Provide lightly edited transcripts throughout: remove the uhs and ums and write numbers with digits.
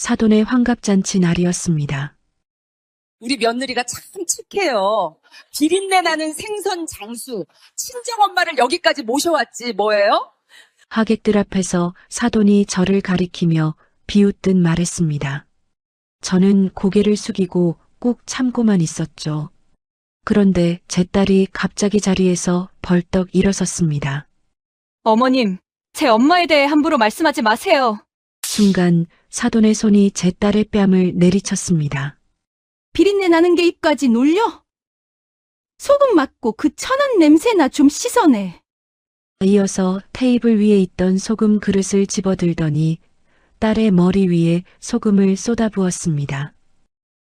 사돈의 환갑잔치 날이었습니다. 우리 며느리가 참 착해요. 비린내 나는 생선 장수. 친정엄마를 여기까지 모셔왔지 뭐예요? 하객들 앞에서 사돈이 저를 가리키며 비웃듯 말했습니다. 저는 고개를 숙이고 꾹 참고만 있었죠. 그런데 제 딸이 갑자기 자리에서 벌떡 일어섰습니다. 어머님, 제 엄마에 대해 함부로 말씀하지 마세요. 순간 사돈의 손이 제 딸의 뺨을 내리쳤습니다. 비린내 나는 게 입까지 놀려? 소금 맞고 그 천한 냄새나 좀 씻어내. 이어서 테이블 위에 있던 소금 그릇을 집어들더니 딸의 머리 위에 소금을 쏟아부었습니다.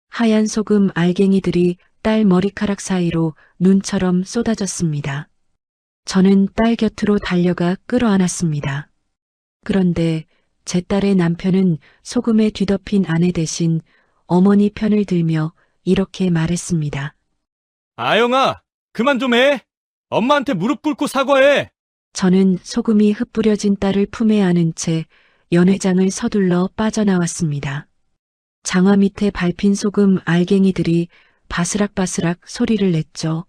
하얀 소금 알갱이들이 딸 머리카락 사이로 눈처럼 쏟아졌습니다. 저는 딸 곁으로 달려가 끌어안았습니다. 그런데 제 딸의 남편은 소금에 뒤덮인 아내 대신 어머니 편을 들며 이렇게 말했습니다. 아영아, 그만 좀 해. 엄마한테 무릎 꿇고 사과해. 저는 소금이 흩뿌려진 딸을 품에 안은 채 연회장을 서둘러 빠져나왔습니다. 장화 밑에 밟힌 소금 알갱이들이 바스락바스락 소리를 냈죠.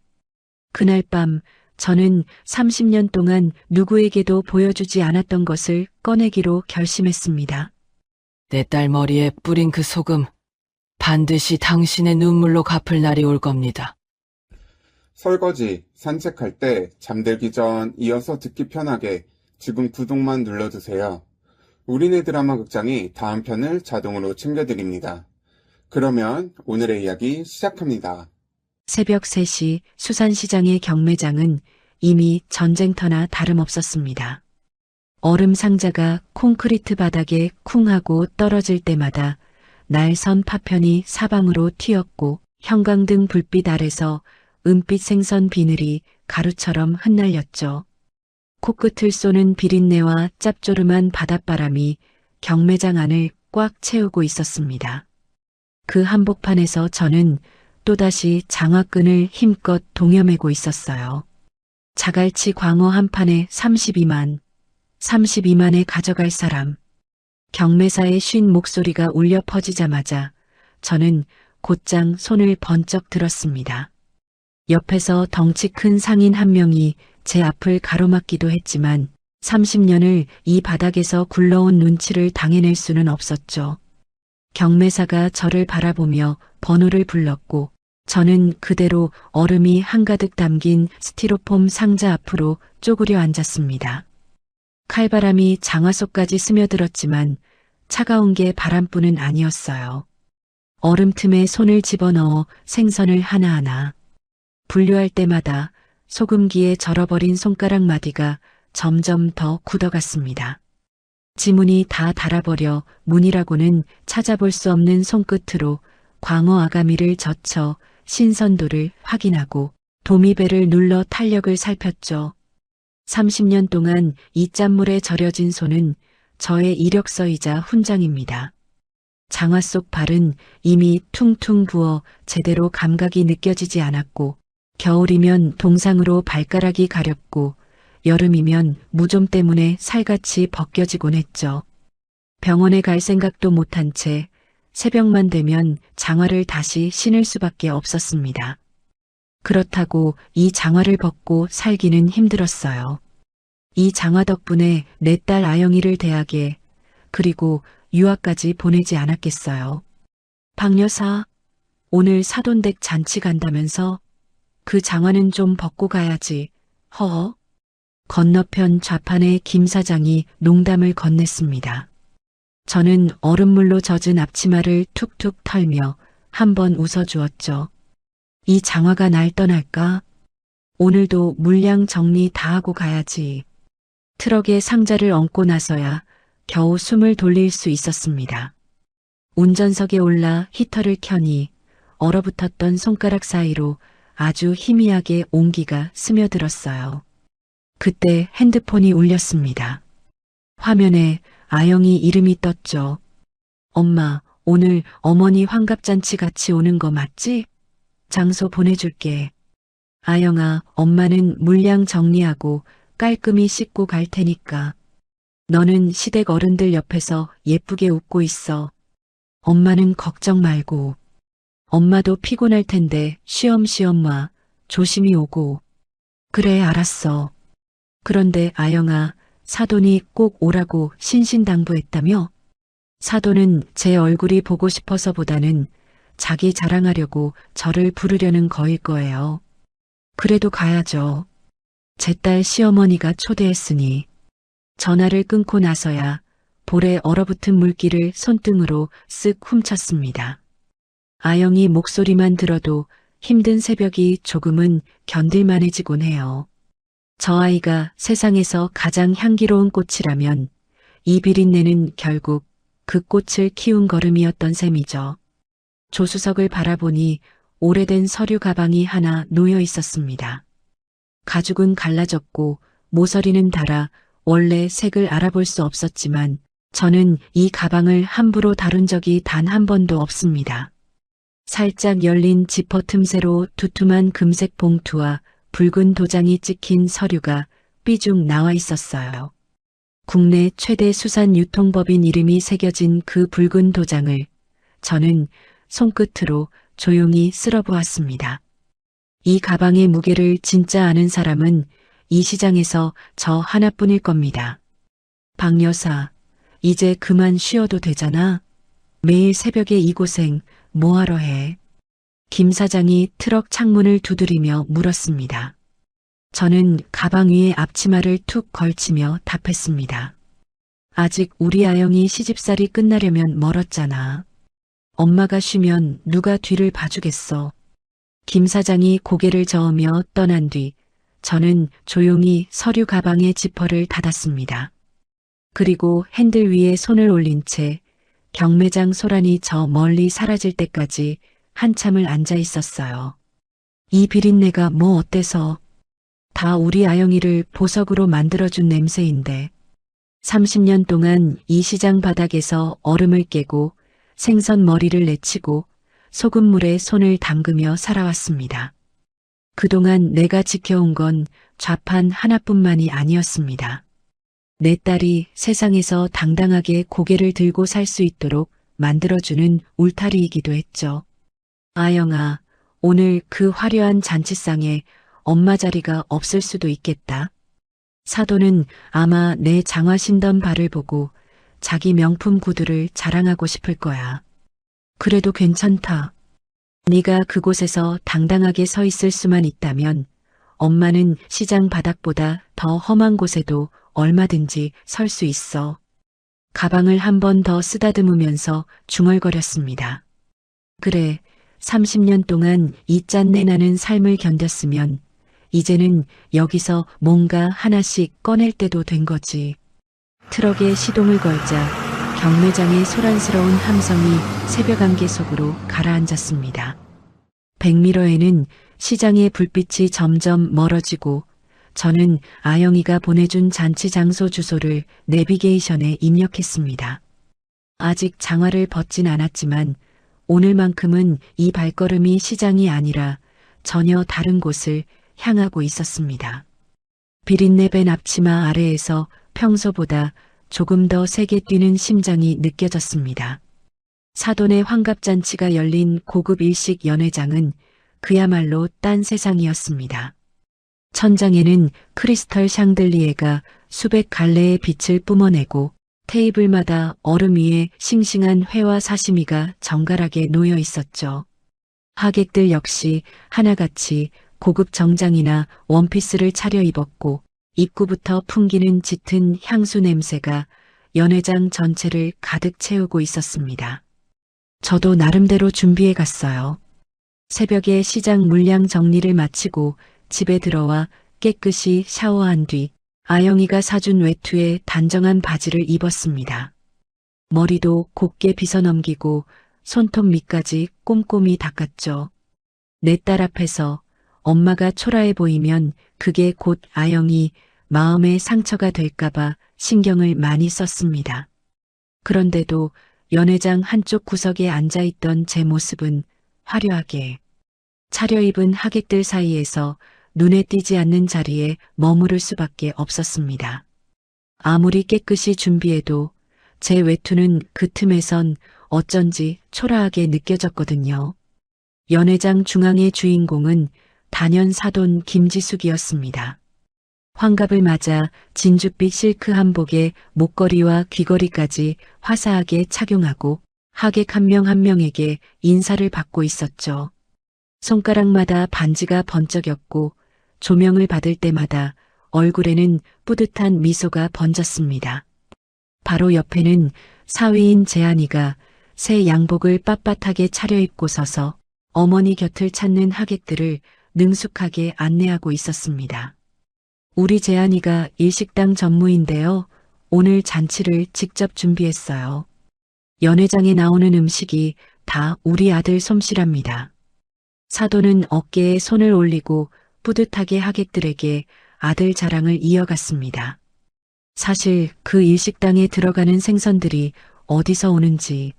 그날 밤 저는 30년 동안 누구에게도 보여주지 않았던 것을 꺼내기로 결심했습니다. 내 딸 머리에 뿌린 그 소금, 반드시 당신의 눈물로 갚을 날이 올 겁니다. 설거지, 산책할 때, 잠들기 전 이어서 듣기 편하게 지금 구독만 눌러주세요. 우리네 드라마 극장이 다음 편을 자동으로 챙겨드립니다. 그러면 오늘의 이야기 시작합니다. 새벽 3시 수산시장의 경매장은 이미 전쟁터나 다름없었습니다. 얼음 상자가 콘크리트 바닥에 쿵 하고 떨어질 때마다 날선 파편이 사방으로 튀었고 형광등 불빛 아래서 은빛 생선 비늘이 가루처럼 흩날렸죠. 코끝을 쏘는 비린내와 짭조름한 바닷바람이 경매장 안을 꽉 채우고 있었습니다. 그 한복판에서 저는 또다시 장화끈을 힘껏 동여매고 있었어요. 자갈치 광어 한 판에 32만, 32만에 가져갈 사람. 경매사의 쉰 목소리가 울려 퍼지자마자 저는 곧장 손을 번쩍 들었습니다. 옆에서 덩치 큰 상인 한 명이 제 앞을 가로막기도 했지만 30년을 이 바닥에서 굴러온 눈치를 당해낼 수는 없었죠. 경매사가 저를 바라보며 번호를 불렀고 저는 그대로 얼음이 한가득 담긴 스티로폼 상자 앞으로 쪼그려 앉았습니다. 칼바람이 장화 속까지 스며들었지만 차가운 게 바람뿐은 아니었어요. 얼음 틈에 손을 집어넣어 생선을 하나하나 분류할 때마다 소금기에 절어버린 손가락 마디가 점점 더 굳어갔습니다. 지문이 다 닳아버려 문이라고는 찾아볼 수 없는 손끝으로 광어 아가미를 젖혀 신선도를 확인하고 도미배를 눌러 탄력을 살폈죠. 30년 동안 이 짠물에 절여진 손은 저의 이력서이자 훈장입니다. 장화 속 발은 이미 퉁퉁 부어 제대로 감각이 느껴지지 않았고 겨울이면 동상으로 발가락이 가렵고 여름이면 무좀 때문에 살같이 벗겨지곤 했죠. 병원에 갈 생각도 못한 채 새벽만 되면 장화를 다시 신을 수밖에 없었습니다. 그렇다고 이 장화를 벗고 살기는 힘들었어요. 이 장화 덕분에 내 딸 아영이를 대학에 그리고 유학까지 보내지 않았겠어요. 박 여사, 오늘 사돈댁 잔치 간다면서? 그 장화는 좀 벗고 가야지. 허? 건너편 좌판의 김 사장이 농담을 건넸습니다. 저는 얼음물로 젖은 앞치마를 툭툭 털며 한번 웃어주었죠. 이 장화가 날 떠날까? 오늘도 물량 정리 다 하고 가야지. 트럭에 상자를 얹고 나서야 겨우 숨을 돌릴 수 있었습니다. 운전석에 올라 히터를 켜니 얼어붙었던 손가락 사이로 아주 희미하게 온기가 스며들었어요. 그때 핸드폰이 울렸습니다. 화면에 아영이 이름이 떴죠. 엄마, 오늘 어머니 환갑잔치 같이 오는 거 맞지? 장소 보내줄게. 아영아, 엄마는 물량 정리하고 깔끔히 씻고 갈 테니까. 너는 시댁 어른들 옆에서 예쁘게 웃고 있어. 엄마는 걱정 말고. 엄마도 피곤할 텐데 쉬엄쉬엄 와. 조심히 오고. 그래, 알았어. 그런데 아영아, 사돈이 꼭 오라고 신신당부했다며? 사돈은 제 얼굴이 보고 싶어서보다는 자기 자랑하려고 저를 부르려는 거일 거예요. 그래도 가야죠. 제 딸 시어머니가 초대했으니. 전화를 끊고 나서야 볼에 얼어붙은 물기를 손등으로 쓱 훔쳤습니다. 아영이 목소리만 들어도 힘든 새벽이 조금은 견딜만해지곤 해요. 저 아이가 세상에서 가장 향기로운 꽃이라면 이 비린내는 결국 그 꽃을 키운 걸음이었던 셈이죠. 조수석을 바라보니 오래된 서류 가방이 하나 놓여 있었습니다. 가죽은 갈라졌고 모서리는 닳아 원래 색을 알아볼 수 없었지만 저는 이 가방을 함부로 다룬 적이 단 한 번도 없습니다. 살짝 열린 지퍼 틈새로 두툼한 금색 봉투와 붉은 도장이 찍힌 서류가 삐죽 나와 있었어요. 국내 최대 수산 유통법인 이름이 새겨진 그 붉은 도장을 저는 손끝으로 조용히 쓸어보았습니다. 이 가방의 무게를 진짜 아는 사람은 이 시장에서 저 하나뿐일 겁니다. 박 여사, 이제 그만 쉬어도 되잖아. 매일 새벽에 이 고생 뭐하러 해? 김 사장이 트럭 창문을 두드리며 물었습니다. 저는 가방 위에 앞치마를 툭 걸치며 답했습니다. 아직 우리 아영이 시집살이 끝나려면 멀었잖아. 엄마가 쉬면 누가 뒤를 봐주겠어. 김 사장이 고개를 저으며 떠난 뒤 저는 조용히 서류 가방의 지퍼를 닫았습니다. 그리고 핸들 위에 손을 올린 채 경매장 소란이 저 멀리 사라질 때까지 한참을 앉아 있었어요. 이 비린내가 뭐 어때서? 다 우리 아영이를 보석으로 만들어준 냄새인데 30년 동안 이 시장 바닥에서 얼음을 깨고 생선 머리를 내치고 소금물에 손을 담그며 살아왔습니다. 그동안 내가 지켜온 건 좌판 하나뿐만이 아니었습니다. 내 딸이 세상에서 당당하게 고개를 들고 살 수 있도록 만들어주는 울타리이기도 했죠. 아영아, 오늘 그 화려한 잔치상에 엄마 자리가 없을 수도 있겠다. 사돈은 아마 내 장화 신던 발을 보고 자기 명품 구두를 자랑하고 싶을 거야. 그래도 괜찮다. 네가 그곳에서 당당하게 서 있을 수만 있다면 엄마는 시장 바닥보다 더 험한 곳에도 얼마든지 설 수 있어. 가방을 한 번 더 쓰다듬으면서 중얼거렸습니다. 그래, 30년 동안 이 짠내 나는 삶을 견뎠으면 이제는 여기서 뭔가 하나씩 꺼낼 때도 된 거지. 트럭에 시동을 걸자 경매장의 소란스러운 함성이 새벽 안개 속으로 가라앉았습니다. 백미러에는 시장의 불빛이 점점 멀어지고 저는 아영이가 보내준 잔치 장소 주소를 내비게이션에 입력했습니다. 아직 장화를 벗진 않았지만 오늘만큼은 이 발걸음이 시장이 아니라 전혀 다른 곳을 향하고 있었습니다. 비린내 밴 앞치마 아래에서 평소보다 조금 더 세게 뛰는 심장이 느껴졌습니다. 사돈의 환갑잔치가 열린 고급 일식 연회장은 그야말로 딴 세상이었습니다. 천장에는 크리스털 샹들리에가 수백 갈래의 빛을 뿜어내고 테이블마다 얼음 위에 싱싱한 회와 사시미가 정갈하게 놓여 있었죠. 하객들 역시 하나같이 고급 정장이나 원피스를 차려입었고 입구부터 풍기는 짙은 향수 냄새가 연회장 전체를 가득 채우고 있었습니다. 저도 나름대로 준비해 갔어요. 새벽에 시장 물량 정리를 마치고 집에 들어와 깨끗이 샤워한 뒤 아영이가 사준 외투에 단정한 바지를 입었습니다. 머리도 곱게 빗어넘기고 손톱 밑까지 꼼꼼히 닦았죠. 내 딸 앞에서 엄마가 초라해 보이면 그게 곧 아영이 마음의 상처가 될까봐 신경을 많이 썼습니다. 그런데도 연회장 한쪽 구석에 앉아있던 제 모습은 화려하게 차려입은 하객들 사이에서 눈에 띄지 않는 자리에 머무를 수밖에 없었습니다. 아무리 깨끗이 준비해도 제 외투는 그 틈에선 어쩐지 초라하게 느껴졌거든요. 연회장 중앙의 주인공은 단연 사돈 김지숙이었습니다. 환갑을 맞아 진주빛 실크 한복에 목걸이와 귀걸이까지 화사하게 착용하고 하객 한 명 한 명에게 인사를 받고 있었죠. 손가락마다 반지가 번쩍였고 조명을 받을 때마다 얼굴에는 뿌듯한 미소가 번졌습니다. 바로 옆에는 사위인 재한이가 새 양복을 빳빳하게 차려입고 서서 어머니 곁을 찾는 하객들을 능숙하게 안내하고 있었습니다. 우리 재한이가 일식당 전무인데요. 오늘 잔치를 직접 준비했어요. 연회장에 나오는 음식이 다 우리 아들 솜씨랍니다. 사돈은 어깨에 손을 올리고 뿌듯하게 하객들에게 아들 자랑을 이어갔습니다. 사실 그 일식당에 들어가는 생선들이 어디서 오는지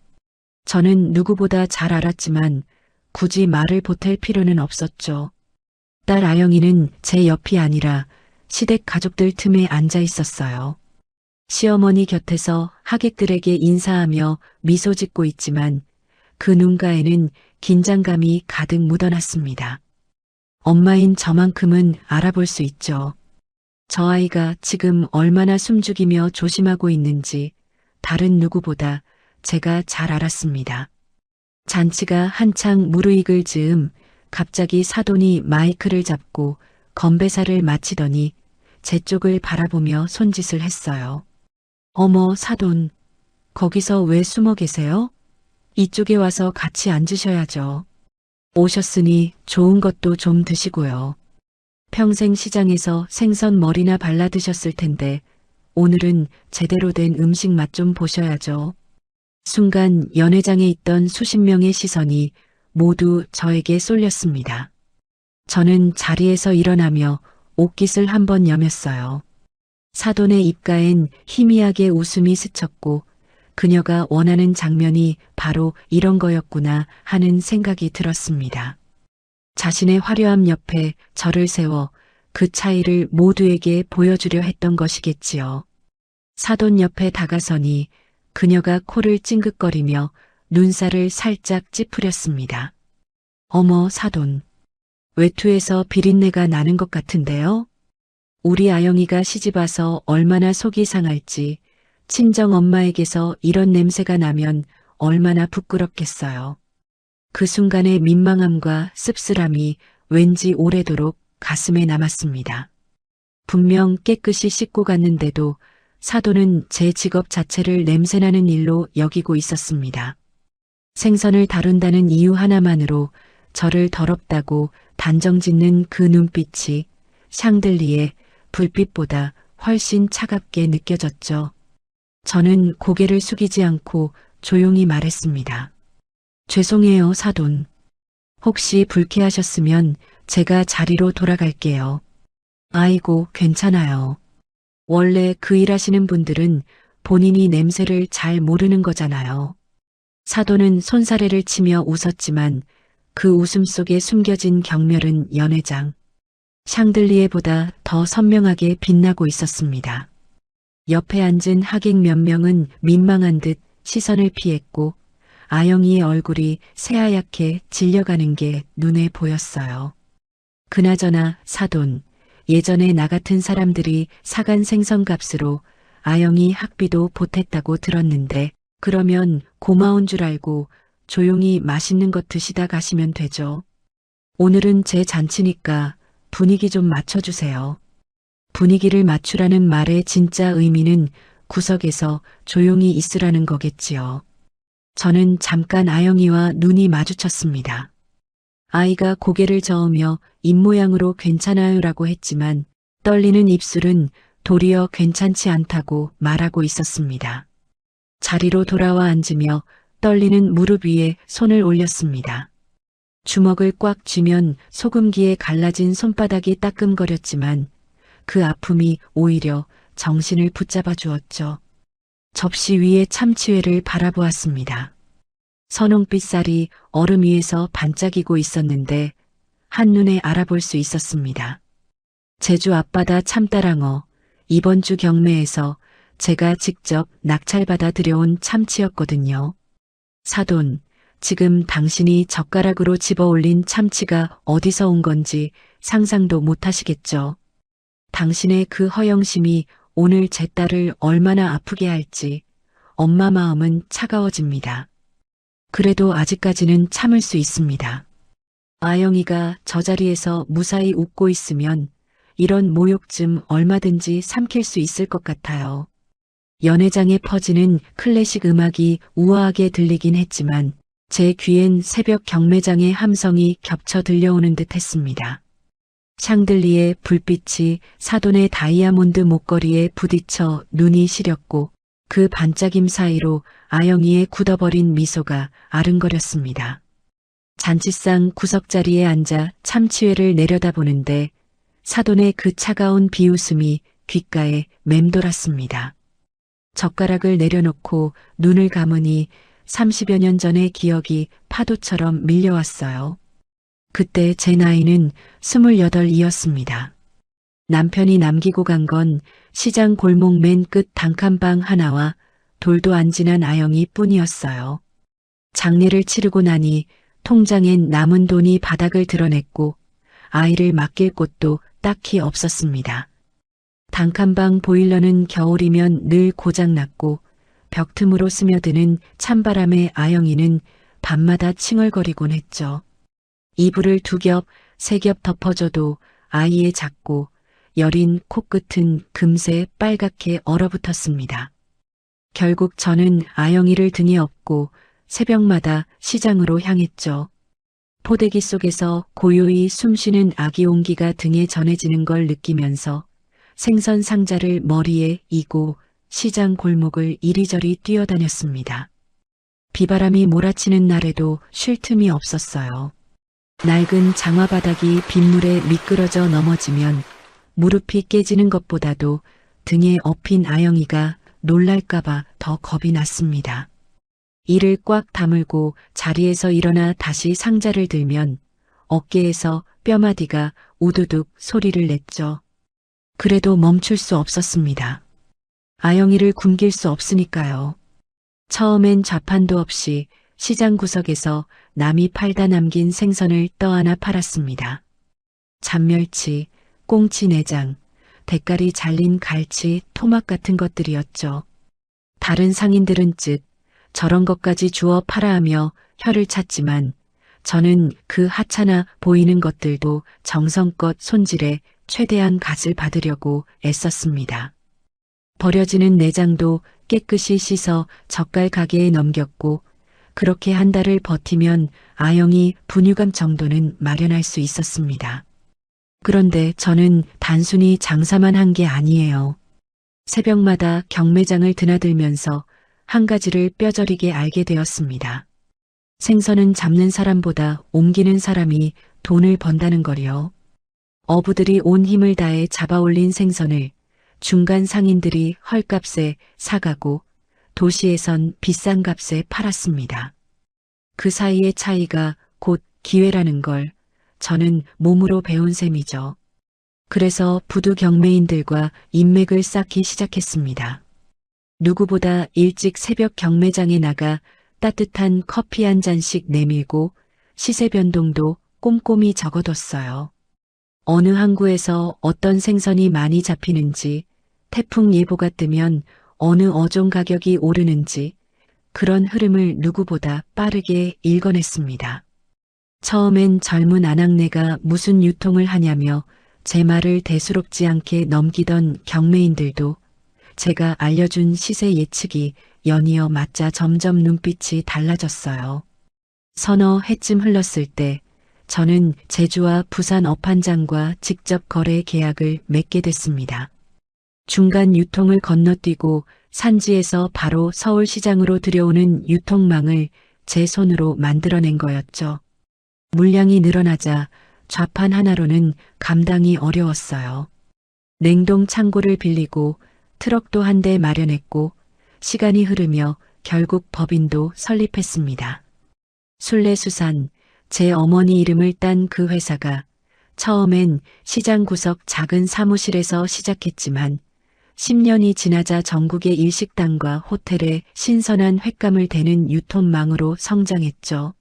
저는 누구보다 잘 알았지만 굳이 말을 보탤 필요는 없었죠. 딸 아영이는 제 옆이 아니라 시댁 가족들 틈에 앉아 있었어요. 시어머니 곁에서 하객들에게 인사하며 미소 짓고 있지만 그 눈가에는 긴장감이 가득 묻어났습니다. 엄마인 저만큼은 알아볼 수 있죠. 저 아이가 지금 얼마나 숨죽이며 조심하고 있는지 다른 누구보다 제가 잘 알았습니다. 잔치가 한창 무르익을 즈음 갑자기 사돈이 마이크를 잡고 건배사를 마치더니 제 쪽을 바라보며 손짓을 했어요. 어머, 사돈, 거기서 왜 숨어 계세요? 이쪽에 와서 같이 앉으셔야죠. 오셨으니 좋은 것도 좀 드시고요. 평생 시장에서 생선 머리나 발라 드셨을 텐데 오늘은 제대로 된 음식 맛 좀 보셔야죠. 순간 연회장에 있던 수십 명의 시선이 모두 저에게 쏠렸습니다. 저는 자리에서 일어나며 옷깃을 한번 여몄어요. 사돈의 입가엔 희미하게 웃음이 스쳤고 그녀가 원하는 장면이 바로 이런 거였구나 하는 생각이 들었습니다. 자신의 화려함 옆에 저를 세워 그 차이를 모두에게 보여주려 했던 것이겠지요. 사돈 옆에 다가서니 그녀가 코를 찡긋거리며 눈살을 살짝 찌푸렸습니다. 어머, 사돈. 외투에서 비린내가 나는 것 같은데요? 우리 아영이가 시집와서 얼마나 속이 상할지 친정 엄마에게서 이런 냄새가 나면 얼마나 부끄럽겠어요. 그 순간의 민망함과 씁쓸함이 왠지 오래도록 가슴에 남았습니다. 분명 깨끗이 씻고 갔는데도 사돈은 제 직업 자체를 냄새나는 일로 여기고 있었습니다. 생선을 다룬다는 이유 하나만으로 저를 더럽다고 단정짓는 그 눈빛이 샹들리에 불빛보다 훨씬 차갑게 느껴졌죠. 저는 고개를 숙이지 않고 조용히 말했습니다. 죄송해요, 사돈. 혹시 불쾌하셨으면 제가 자리로 돌아갈게요. 아이고, 괜찮아요. 원래 그 일하시는 분들은 본인이 냄새를 잘 모르는 거잖아요. 사돈은 손사래를 치며 웃었지만 그 웃음 속에 숨겨진 경멸은 연회장, 샹들리에보다 더 선명하게 빛나고 있었습니다. 옆에 앉은 하객 몇 명은 민망한 듯 시선을 피했고 아영이의 얼굴이 새하얗게 질려가는 게 눈에 보였어요. 그나저나 사돈, 예전에 나 같은 사람들이 사간 생선값으로 아영이 학비도 보탰다고 들었는데 그러면 고마운 줄 알고 조용히 맛있는 것 드시다 가시면 되죠. 오늘은 제 잔치니까 분위기 좀 맞춰주세요. 분위기를 맞추라는 말의 진짜 의미는 구석에서 조용히 있으라는 거겠지요. 저는 잠깐 아영이와 눈이 마주쳤습니다. 아이가 고개를 저으며 입모양으로 괜찮아요라고 했지만 떨리는 입술은 도리어 괜찮지 않다고 말하고 있었습니다. 자리로 돌아와 앉으며 떨리는 무릎 위에 손을 올렸습니다. 주먹을 꽉 쥐면 소금기에 갈라진 손바닥이 따끔거렸지만 그 아픔이 오히려 정신을 붙잡아 주었죠. 접시 위에 참치회를 바라보았습니다. 선홍빛 쌀이 얼음 위에서 반짝이고 있었는데 한눈에 알아볼 수 있었습니다. 제주 앞바다 참따랑어, 이번 주 경매에서 제가 직접 낙찰받아 들여온 참치였거든요. 사돈, 지금 당신이 젓가락으로 집어 올린 참치가 어디서 온 건지 상상도 못 하시겠죠. 당신의 그 허영심이 오늘 제 딸을 얼마나 아프게 할지 엄마 마음은 차가워집니다. 그래도 아직까지는 참을 수 있습니다. 아영이가 저 자리에서 무사히 웃고 있으면 이런 모욕쯤 얼마든지 삼킬 수 있을 것 같아요. 연회장에 퍼지는 클래식 음악이 우아하게 들리긴 했지만 제 귀엔 새벽 경매장의 함성이 겹쳐 들려오는 듯 했습니다. 샹들리의 불빛이 사돈의 다이아몬드 목걸이에 부딪혀 눈이 시렸고 그 반짝임 사이로 아영이의 굳어버린 미소가 아른거렸습니다. 잔치상 구석자리에 앉아 참치회를 내려다보는데 사돈의 그 차가운 비웃음이 귓가에 맴돌았습니다. 젓가락을 내려놓고 눈을 감으니 30여 년 전의 기억이 파도처럼 밀려왔어요. 그때 제 나이는 28이었습니다. 남편이 남기고 간 건 시장 골목 맨 끝 단칸방 하나와 돌도 안 지난 아영이 뿐이었어요. 장례를 치르고 나니 통장엔 남은 돈이 바닥을 드러냈고 아이를 맡길 곳도 딱히 없었습니다. 단칸방 보일러는 겨울이면 늘 고장났고 벽 틈으로 스며드는 찬바람에 아영이는 밤마다 칭얼거리곤 했죠. 이불을 2겹, 3겹 덮어줘도 아이의 작고 여린 코끝은 금세 빨갛게 얼어붙었습니다. 결국 저는 아영이를 등에 업고 새벽마다 시장으로 향했죠. 포대기 속에서 고요히 숨쉬는 아기 온기가 등에 전해지는 걸 느끼면서 생선 상자를 머리에 이고 시장 골목을 이리저리 뛰어다녔습니다. 비바람이 몰아치는 날에도 쉴 틈이 없었어요. 낡은 장화바닥이 빗물에 미끄러져 넘어지면 무릎이 깨지는 것보다도 등에 업힌 아영이가 놀랄까봐 더 겁이 났습니다. 이를 꽉 다물고 자리에서 일어나 다시 상자를 들면 어깨에서 뼈마디가 우두둑 소리를 냈죠. 그래도 멈출 수 없었습니다. 아영이를 굶길 수 없으니까요. 처음엔 좌판도 없이 시장 구석에서 남이 팔다 남긴 생선을 떠안아 팔았습니다. 잔멸치, 꽁치 내장, 대가리 잘린 갈치, 토막 같은 것들이었죠. 다른 상인들은 즉 저런 것까지 주워 팔아 하며 혀를 찼지만 저는 그 하찮아 보이는 것들도 정성껏 손질해 최대한 갓을 받으려고 애썼습니다. 버려지는 내장도 깨끗이 씻어 젓갈 가게에 넘겼고 그렇게 한 달을 버티면 아영이 분유감 정도는 마련할 수 있었습니다. 그런데 저는 단순히 장사만 한 게 아니에요. 새벽마다 경매장을 드나들면서 한 가지를 뼈저리게 알게 되었습니다. 생선은 잡는 사람보다 옮기는 사람이 돈을 번다는 거리요. 어부들이 온 힘을 다해 잡아올린 생선을 중간 상인들이 헐값에 사가고 도시에선 비싼 값에 팔았습니다. 그 사이의 차이가 곧 기회라는 걸 저는 몸으로 배운 셈이죠. 그래서 부두 경매인들과 인맥을 쌓기 시작했습니다. 누구보다 일찍 새벽 경매장에 나가 따뜻한 커피 한 잔씩 내밀고 시세 변동도 꼼꼼히 적어뒀어요. 어느 항구에서 어떤 생선이 많이 잡히는지, 태풍 예보가 뜨면 어느 어종 가격이 오르는지 그런 흐름을 누구보다 빠르게 읽어냈습니다. 처음엔 젊은 아낙네가 무슨 유통을 하냐며 제 말을 대수롭지 않게 넘기던 경매인들도 제가 알려준 시세 예측이 연이어 맞자 점점 눈빛이 달라졌어요. 서너 해쯤 흘렀을 때 저는 제주와 부산 어판장과 직접 거래 계약을 맺게 됐습니다. 중간 유통을 건너뛰고 산지에서 바로 서울시장으로 들여오는 유통망을 제 손으로 만들어낸 거였죠. 물량이 늘어나자 좌판 하나로는 감당이 어려웠어요. 냉동 창고를 빌리고 트럭도 한 대 마련했고 시간이 흐르며 결국 법인도 설립했습니다. 순례수산, 제 어머니 이름을 딴 그 회사가 처음엔 시장 구석 작은 사무실에서 시작했지만 10년이 지나자 전국의 일식당과 호텔에 신선한 횟감을 대는 유통망으로 성장했죠.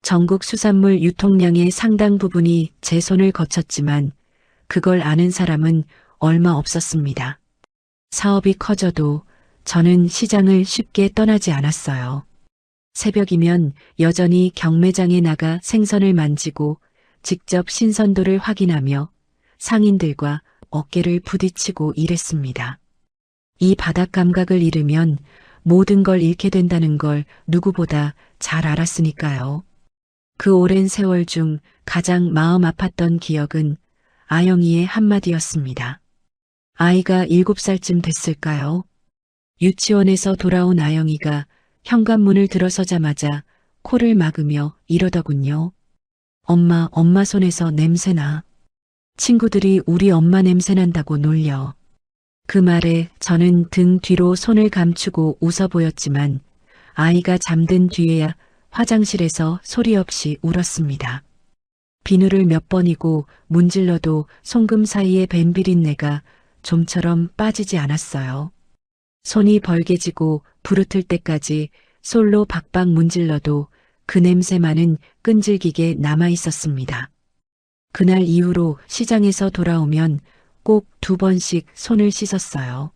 전국 수산물 유통량의 상당 부분이 제 손을 거쳤지만 그걸 아는 사람은 얼마 없었습니다. 사업이 커져도 저는 시장을 쉽게 떠나지 않았어요. 새벽이면 여전히 경매장에 나가 생선을 만지고 직접 신선도를 확인하며 상인들과 어깨를 부딪히고 일했습니다. 이 바닥 감각을 잃으면 모든 걸 잃게 된다는 걸 누구보다 잘 알았으니까요. 그 오랜 세월 중 가장 마음 아팠던 기억은 아영이의 한마디였습니다. 아이가 7살쯤 됐을까요? 유치원에서 돌아온 아영이가 현관문을 들어서자마자 코를 막으며 이러더군요. 엄마 손에서 냄새나. 친구들이 우리 엄마 냄새난다고 놀려. 그 말에 저는 등 뒤로 손을 감추고 웃어 보였지만 아이가 잠든 뒤에야 화장실에서 소리 없이 울었습니다. 비누를 몇 번이고 문질러도 송금 사이에 밴 비린내가 좀처럼 빠지지 않았어요. 손이 벌개지고 부르틀 때까지 솔로 박박 문질러도 그 냄새만은 끈질기게 남아 있었습니다. 그날 이후로 시장에서 돌아오면 꼭 2번씩 손을 씻었어요.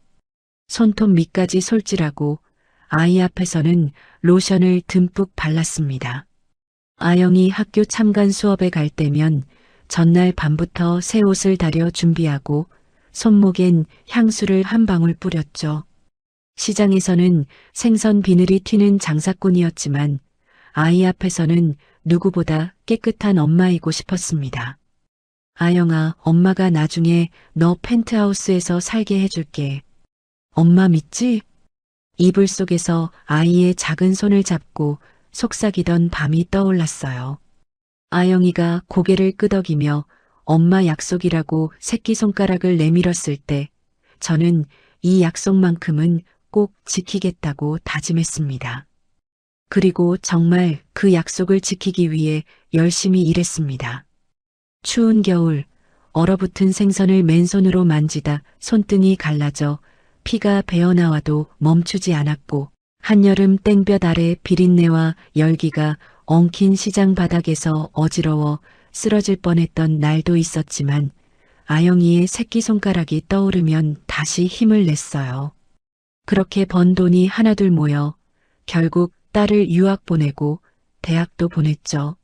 손톱 밑까지 솔질하고 아이 앞에서는 로션을 듬뿍 발랐습니다. 아영이 학교 참관 수업에 갈 때면 전날 밤부터 새 옷을 다려 준비하고 손목엔 향수를 한 방울 뿌렸죠. 시장에서는 생선 비늘이 튀는 장사꾼이었지만 아이 앞에서는 누구보다 깨끗한 엄마이고 싶었습니다. 아영아, 엄마가 나중에 너 펜트하우스에서 살게 해줄게. 엄마 믿지? 이불 속에서 아이의 작은 손을 잡고 속삭이던 밤이 떠올랐어요. 아영이가 고개를 끄덕이며 엄마 약속이라고 새끼손가락을 내밀었을 때 저는 이 약속만큼은 꼭 지키겠다고 다짐했습니다. 그리고 정말 그 약속을 지키기 위해 열심히 일했습니다. 추운 겨울 얼어붙은 생선을 맨손으로 만지다 손등이 갈라져 피가 배어나와도 멈추지 않았고 한여름 땡볕 아래 비린내와 열기가 엉킨 시장 바닥에서 어지러워 쓰러질 뻔했던 날도 있었지만 아영이의 새끼손가락이 떠오르면 다시 힘을 냈어요. 그렇게 번 돈이 하나둘 모여 결국 딸을 유학 보내고 대학도 보냈죠.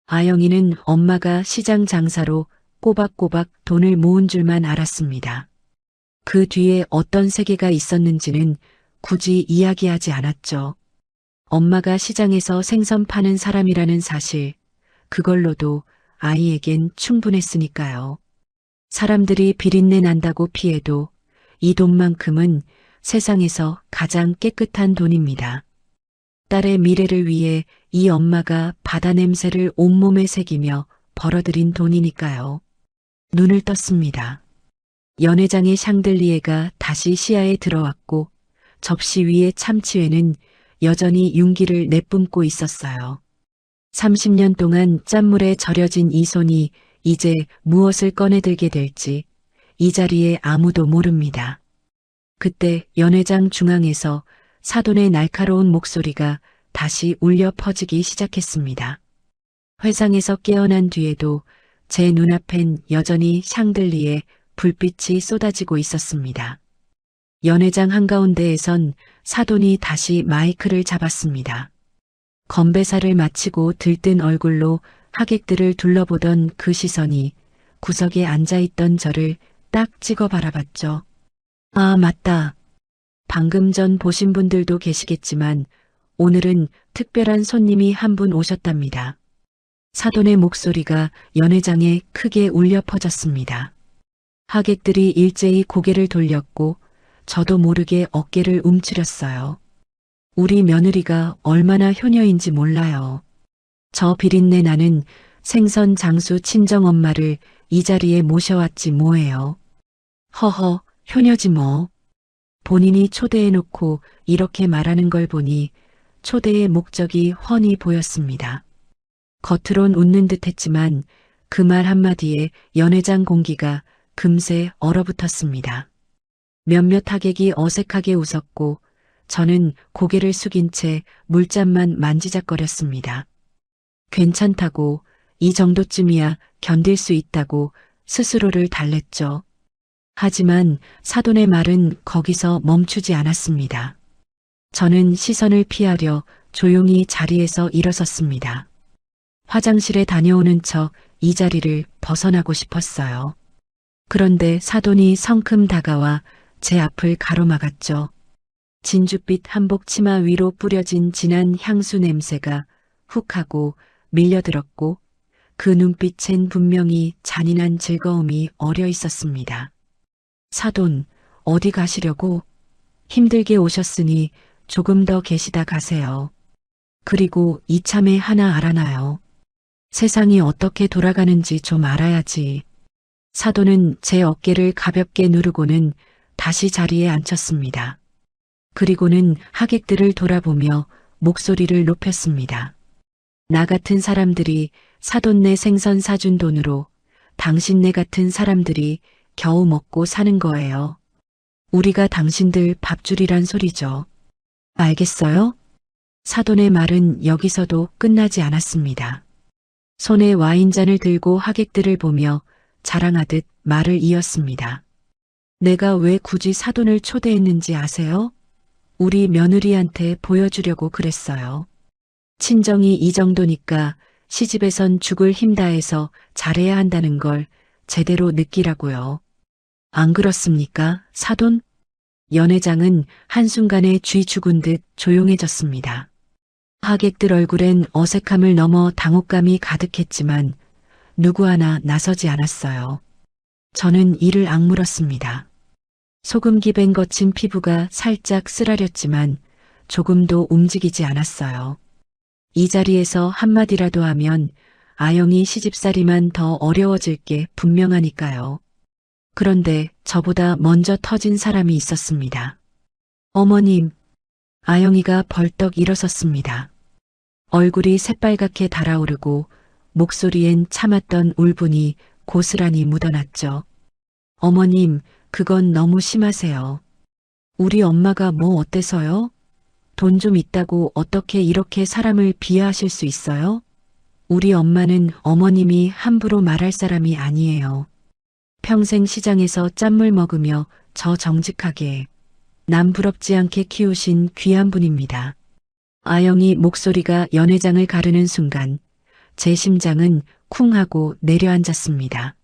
아영이는 엄마가 시장 장사로 꼬박꼬박 돈을 모은 줄만 알았습니다. 그 뒤에 어떤 세계가 있었는지는 굳이 이야기하지 않았죠. 엄마가 시장에서 생선 파는 사람이라는 사실, 그걸로도 아이에겐 충분했으니까요. 사람들이 비린내 난다고 피해도 이 돈만큼은 세상에서 가장 깨끗한 돈입니다. 딸의 미래를 위해 이 엄마가 바다 냄새를 온몸에 새기며 벌어들인 돈이니까요. 눈을 떴습니다. 연회장의 샹들리에가 다시 시야에 들어왔고 접시 위의 참치회는 여전히 윤기를 내뿜고 있었어요. 30년 동안 짠물에 절여진 이 손이 이제 무엇을 꺼내들게 될지 이 자리에 아무도 모릅니다. 그때 연회장 중앙에서 사돈의 날카로운 목소리가 다시 울려 퍼지기 시작했습니다. 회상에서 깨어난 뒤에도 제 눈앞엔 여전히 샹들리에 불빛이 쏟아지고 있었습니다. 연회장 한가운데에선 사돈이 다시 마이크를 잡았습니다. 건배사를 마치고 들뜬 얼굴로 하객들을 둘러보던 그 시선이 구석에 앉아있던 저를 딱 찍어 바라봤죠. 아, 맞다. 방금 전 보신 분들도 계시겠지만 오늘은 특별한 손님이 한 분 오셨답니다. 사돈의 목소리가 연회장에 크게 울려 퍼졌습니다. 하객들이 일제히 고개를 돌렸고 저도 모르게 어깨를 움츠렸어요. 우리 며느리가 얼마나 효녀인지 몰라요. 저 비린내 나는 생선 장수 친정엄마를 이 자리에 모셔왔지 뭐예요. 허허, 효녀지 뭐. 본인이 초대해놓고 이렇게 말하는 걸 보니 초대의 목적이 훤히 보였습니다. 겉으론 웃는 듯 했지만 그 말 한마디에 연회장 공기가 금세 얼어붙었습니다. 몇몇 하객이 어색하게 웃었고 저는 고개를 숙인 채 물잔만 만지작거렸습니다. 괜찮다고, 이 정도쯤이야 견딜 수 있다고 스스로를 달랬죠. 하지만 사돈의 말은 거기서 멈추지 않았습니다. 저는 시선을 피하려 조용히 자리에서 일어섰습니다. 화장실에 다녀오는 척 이 자리를 벗어나고 싶었어요. 그런데 사돈이 성큼 다가와 제 앞을 가로막았죠. 진주빛 한복 치마 위로 뿌려진 진한 향수 냄새가 훅 하고 밀려들었고 그 눈빛엔 분명히 잔인한 즐거움이 어려 있었습니다. 사돈, 어디 가시려고? 힘들게 오셨으니 조금 더 계시다 가세요. 그리고 이참에 하나 알아놔요. 세상이 어떻게 돌아가는지 좀 알아야지. 사돈은 제 어깨를 가볍게 누르고는 다시 자리에 앉혔습니다. 그리고는 하객들을 돌아보며 목소리를 높였습니다. 나 같은 사람들이 사돈네 생선 사준 돈으로 당신네 같은 사람들이 겨우 먹고 사는 거예요. 우리가 당신들 밥줄이란 소리죠. 알겠어요? 사돈의 말은 여기서도 끝나지 않았습니다. 손에 와인잔을 들고 하객들을 보며 자랑하듯 말을 이었습니다. 내가 왜 굳이 사돈을 초대했는지 아세요? 우리 며느리한테 보여주려고 그랬어요. 친정이 이 정도니까 시집에선 죽을 힘 다해서 잘해야 한다는 걸 제대로 느끼라고요. 안 그렇습니까, 사돈? 연회장은 한순간에 쥐 죽은 듯 조용해졌습니다. 하객들 얼굴엔 어색함을 넘어 당혹감이 가득했지만 누구 하나 나서지 않았어요. 저는 이를 악물었습니다. 소금기 밴 거친 피부가 살짝 쓰라렸지만 조금도 움직이지 않았어요. 이 자리에서 한마디라도 하면 아영이 시집살이만 더 어려워질 게 분명하니까요. 그런데 저보다 먼저 터진 사람이 있었습니다. 어머님, 아영이가 벌떡 일어섰습니다. 얼굴이 새빨갛게 달아오르고 목소리엔 참았던 울분이 고스란히 묻어났죠. 어머님, 그건 너무 심하세요. 우리 엄마가 뭐 어때서요? 돈 좀 있다고 어떻게 이렇게 사람을 비하하실 수 있어요? 우리 엄마는 어머님이 함부로 말할 사람이 아니에요. 평생 시장에서 짠물 먹으며 저 정직하게 남 부럽지 않게 키우신 귀한 분입니다. 아영이 목소리가 연회장을 가르는 순간 제 심장은 쿵 하고 내려앉았습니다.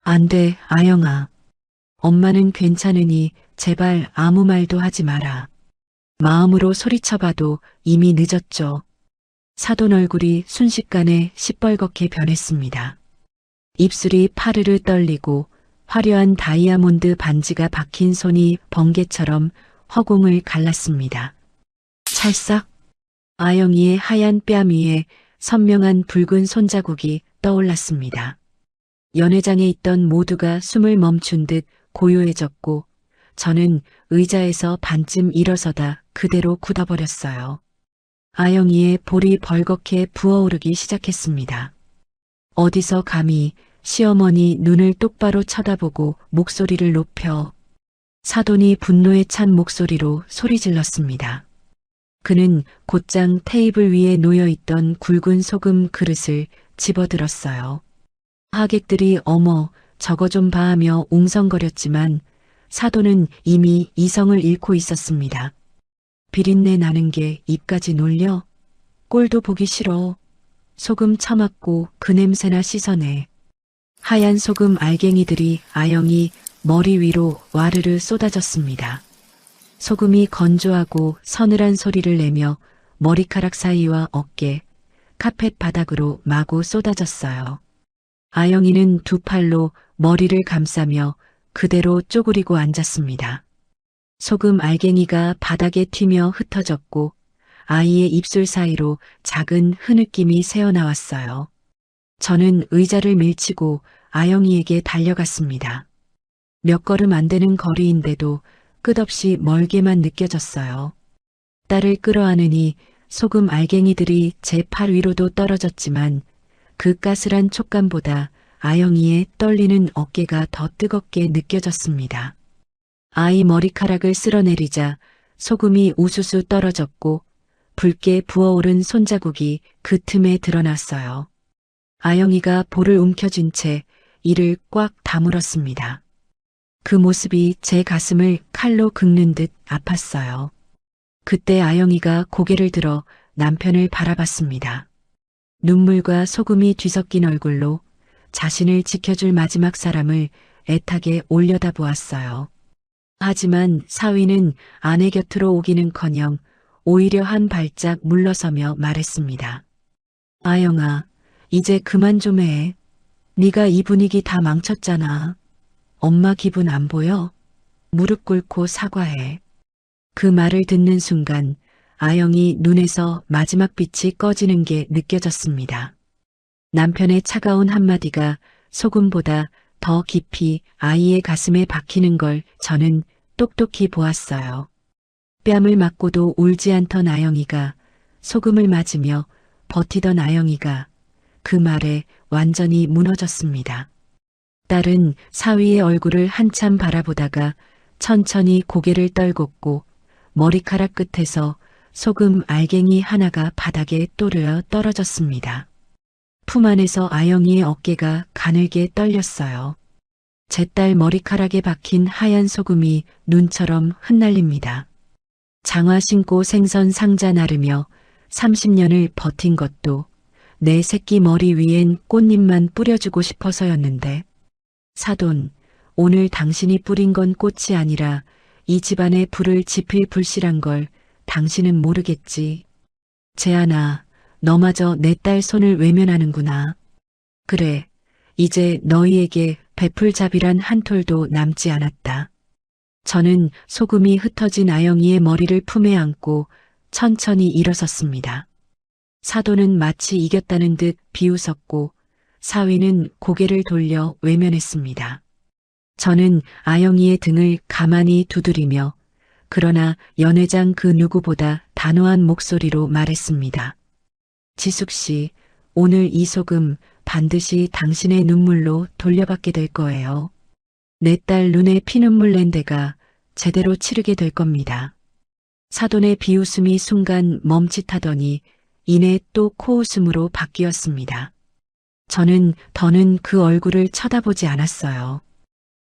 안 돼, 아영아. 엄마는 괜찮으니 제발 아무 말도 하지 마라. 마음으로 소리쳐봐도 이미 늦었죠. 사돈 얼굴이 순식간에 시뻘겋게 변했습니다. 입술이 파르르 떨리고 화려한 다이아몬드 반지가 박힌 손이 번개처럼 허공을 갈랐습니다. 찰싹! 아영이의 하얀 뺨 위에 선명한 붉은 손자국이 떠올랐습니다. 연회장에 있던 모두가 숨을 멈춘 듯 고요해졌고 저는 의자에서 반쯤 일어서다 그대로 굳어버렸어요. 아영이의 볼이 벌겋게 부어오르기 시작했습니다. 어디서 감히 시어머니 눈을 똑바로 쳐다보고 목소리를 높여 사돈이 분노에 찬 목소리로 소리질렀습니다. 그는 곧장 테이블 위에 놓여있던 굵은 소금 그릇을 집어들었어요. 하객들이 어머 저거 좀 봐 하며 웅성거렸지만 사돈은 이미 이성을 잃고 있었습니다. 비린내 나는 게 입까지 놀려? 꼴도 보기 싫어. 소금 처맞고 그 냄새나 씻어내. 하얀 소금 알갱이들이 아영이 머리 위로 와르르 쏟아졌습니다. 소금이 건조하고 서늘한 소리를 내며 머리카락 사이와 어깨, 카펫 바닥으로 마구 쏟아졌어요. 아영이는 두 팔로 머리를 감싸며 그대로 쪼그리고 앉았습니다. 소금 알갱이가 바닥에 튀며 흩어졌고 아이의 입술 사이로 작은 흐느낌이 새어나왔어요. 저는 의자를 밀치고 아영이에게 달려갔습니다. 몇 걸음 안 되는 거리인데도 끝없이 멀게만 느껴졌어요. 딸을 끌어안으니 소금 알갱이들이 제 팔 위로도 떨어졌지만 그 까슬한 촉감보다 아영이의 떨리는 어깨가 더 뜨겁게 느껴졌습니다. 아이 머리카락을 쓸어내리자 소금이 우수수 떨어졌고 붉게 부어오른 손자국이 그 틈에 드러났어요. 아영이가 볼을 움켜쥔 채 이를 꽉 다물었습니다. 그 모습이 제 가슴을 칼로 긁는 듯 아팠어요. 그때 아영이가 고개를 들어 남편을 바라봤습니다. 눈물과 소금이 뒤섞인 얼굴로 자신을 지켜줄 마지막 사람을 애타게 올려다보았어요. 하지만 사위는 아내 곁으로 오기는커녕 오히려 한 발짝 물러서며 말했습니다. 아영아, 이제 그만 좀 해. 네가 이 분위기 다 망쳤잖아. 엄마 기분 안 보여? 무릎 꿇고 사과해. 그 말을 듣는 순간 아영이 눈에서 마지막 빛이 꺼지는 게 느껴졌습니다. 남편의 차가운 한마디가 소금보다 더 깊이 아이의 가슴에 박히는 걸 저는 똑똑히 보았어요. 뺨을 맞고도 울지 않던 아영이가, 소금을 맞으며 버티던 아영이가 그 말에 완전히 무너졌습니다. 딸은 사위의 얼굴을 한참 바라보다가 천천히 고개를 떨궜고 머리카락 끝에서 소금 알갱이 하나가 바닥에 또르르 떨어졌습니다. 품 안에서 아영이의 어깨가 가늘게 떨렸어요. 제 딸 머리카락에 박힌 하얀 소금이 눈처럼 흩날립니다. 장화 신고 생선 상자 나르며 30년을 버틴 것도 내 새끼 머리 위엔 꽃잎만 뿌려주고 싶어서였는데, 사돈, 오늘 당신이 뿌린 건 꽃이 아니라 이 집안에 불을 지필 불씨란 걸 당신은 모르겠지. 재안아, 너마저 내 딸 손을 외면하는구나. 그래, 이제 너희에게 베풀 잡이란 한 톨도 남지 않았다. 저는 소금이 흩어진 아영이의 머리를 품에 안고 천천히 일어섰습니다. 사돈은 마치 이겼다는 듯 비웃었고 사위는 고개를 돌려 외면했습니다. 저는 아영이의 등을 가만히 두드리며 그러나 연회장 그 누구보다 단호한 목소리로 말했습니다. 지숙 씨, 오늘 이 소금 반드시 당신의 눈물로 돌려받게 될 거예요. 내 딸 눈에 피눈물 낸 데가 제대로 치르게 될 겁니다. 사돈의 비웃음이 순간 멈칫하더니 이내 또 코웃음으로 바뀌었습니다. 저는 더는 그 얼굴을 쳐다보지 않았어요.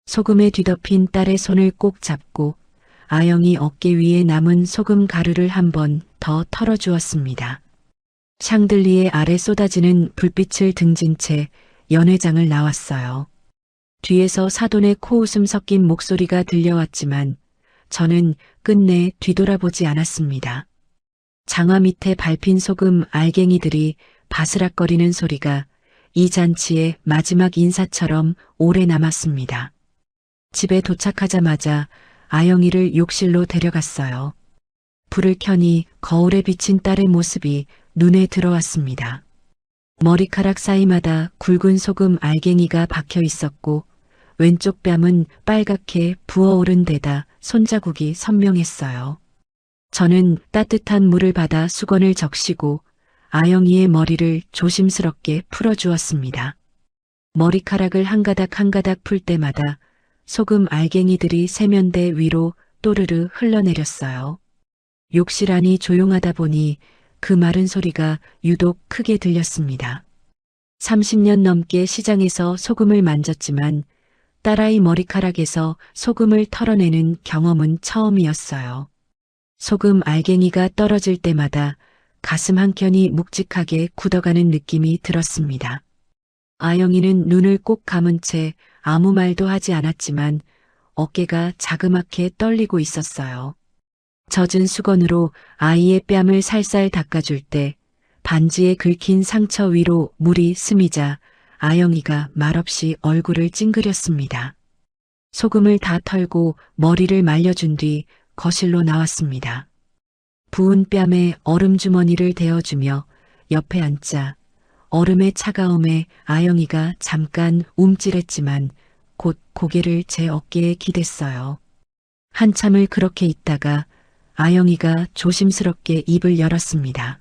소금에 뒤덮인 딸의 손을 꼭 잡고 아영이 어깨 위에 남은 소금 가루를 한 번 더 털어주었습니다. 샹들리에 아래 쏟아지는 불빛을 등진 채 연회장을 나왔어요. 뒤에서 사돈의 코웃음 섞인 목소리가 들려왔지만 저는 끝내 뒤돌아보지 않았습니다. 장화 밑에 밟힌 소금 알갱이들이 바스락거리는 소리가 이 잔치의 마지막 인사처럼 오래 남았습니다. 집에 도착하자마자 아영이를 욕실로 데려갔어요. 불을 켜니 거울에 비친 딸의 모습이 눈에 들어왔습니다. 머리카락 사이마다 굵은 소금 알갱이가 박혀 있었고 왼쪽 뺨은 빨갛게 부어오른 데다 손자국이 선명했어요. 저는 따뜻한 물을 받아 수건을 적시고 아영이의 머리를 조심스럽게 풀어주었습니다. 머리카락을 한 가닥 한 가닥 풀 때마다 소금 알갱이들이 세면대 위로 또르르 흘러내렸어요. 욕실 안이 조용하다 보니 그 마른 소리가 유독 크게 들렸습니다. 30년 넘게 시장에서 소금을 만졌지만 딸아이 머리카락에서 소금을 털어내는 경험은 처음이었어요. 소금 알갱이가 떨어질 때마다 가슴 한켠이 묵직하게 굳어가는 느낌이 들었습니다. 아영이는 눈을 꼭 감은 채 아무 말도 하지 않았지만 어깨가 자그맣게 떨리고 있었어요. 젖은 수건으로 아이의 뺨을 살살 닦아줄 때 반지에 긁힌 상처 위로 물이 스미자 아영이가 말없이 얼굴을 찡그렸습니다. 소금을 다 털고 머리를 말려준 뒤 거실로 나왔습니다. 부은 뺨에 얼음 주머니를 대어주며 옆에 앉자 얼음의 차가움에 아영이가 잠깐 움찔했지만 곧 고개를 제 어깨에 기댔어요. 한참을 그렇게 있다가 아영이가 조심스럽게 입을 열었습니다.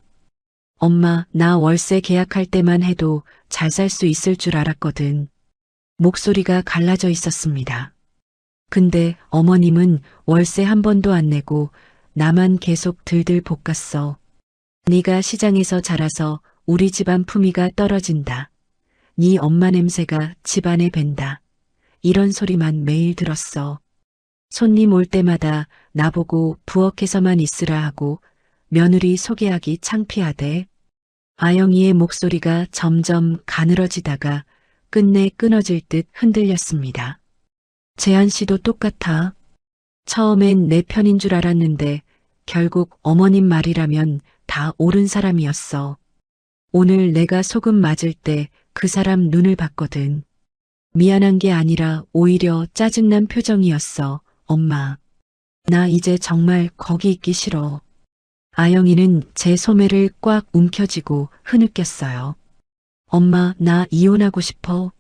엄마, 나 월세 계약할 때만 해도 잘 살 수 있을 줄 알았거든. 목소리가 갈라져 있었습니다. 근데 어머님은 월세 한 번도 안 내고 나만 계속 들들 볶았어. 네가 시장에서 자라서 우리 집안 품위가 떨어진다. 네 엄마 냄새가 집안에 밴다. 이런 소리만 매일 들었어. 손님 올 때마다 나보고 부엌에서만 있으라 하고 며느리 소개하기 창피하대. 아영이의 목소리가 점점 가늘어지다가 끝내 끊어질 듯 흔들렸습니다. 재한 씨도 똑같아. 처음엔 내 편인 줄 알았는데 결국 어머님 말이라면 다 옳은 사람이었어. 오늘 내가 소금 맞을 때 그 사람 눈을 봤거든. 미안한 게 아니라 오히려 짜증난 표정이었어. 엄마, 나 이제 정말 거기 있기 싫어. 아영이는 제 소매를 꽉 움켜쥐고 흐느꼈어요. 엄마, 나 이혼하고 싶어.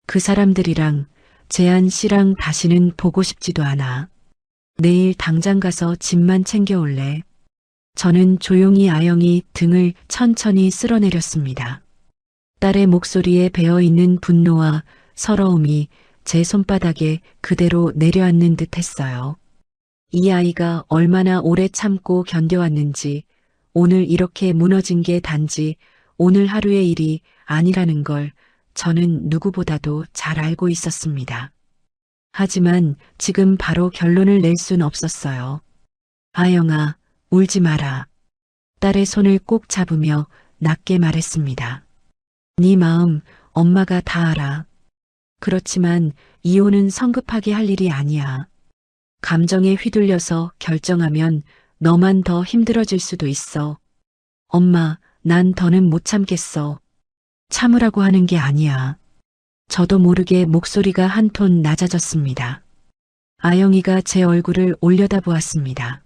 그 사람들이랑 재한 씨랑 다시는 보고 싶지도 않아. 내일 당장 가서 짐만 챙겨올래. 저는 조용히 아영이 등을 천천히 쓸어내렸습니다. 딸의 목소리에 배어있는 분노와 서러움이 제 손바닥에 그대로 내려앉는 듯 했어요. 이 아이가 얼마나 오래 참고 견뎌왔는지 오늘 이렇게 무너진 게 단지 오늘 하루의 일이 아니라는 걸 저는 누구보다도 잘 알고 있었습니다. 하지만 지금 바로 결론을 낼 순 없었어요. 아영아, 울지 마라. 딸의 손을 꼭 잡으며 낮게 말했습니다. 네 마음 엄마가 다 알아. 그렇지만 이혼은 성급하게 할 일이 아니야. 감정에 휘둘려서 결정하면 너만 더 힘들어질 수도 있어. 엄마, 난 더는 못 참겠어. 참으라고 하는 게 아니야. 저도 모르게 목소리가 한 톤 낮아졌습니다. 아영이가 제 얼굴을 올려다보았습니다.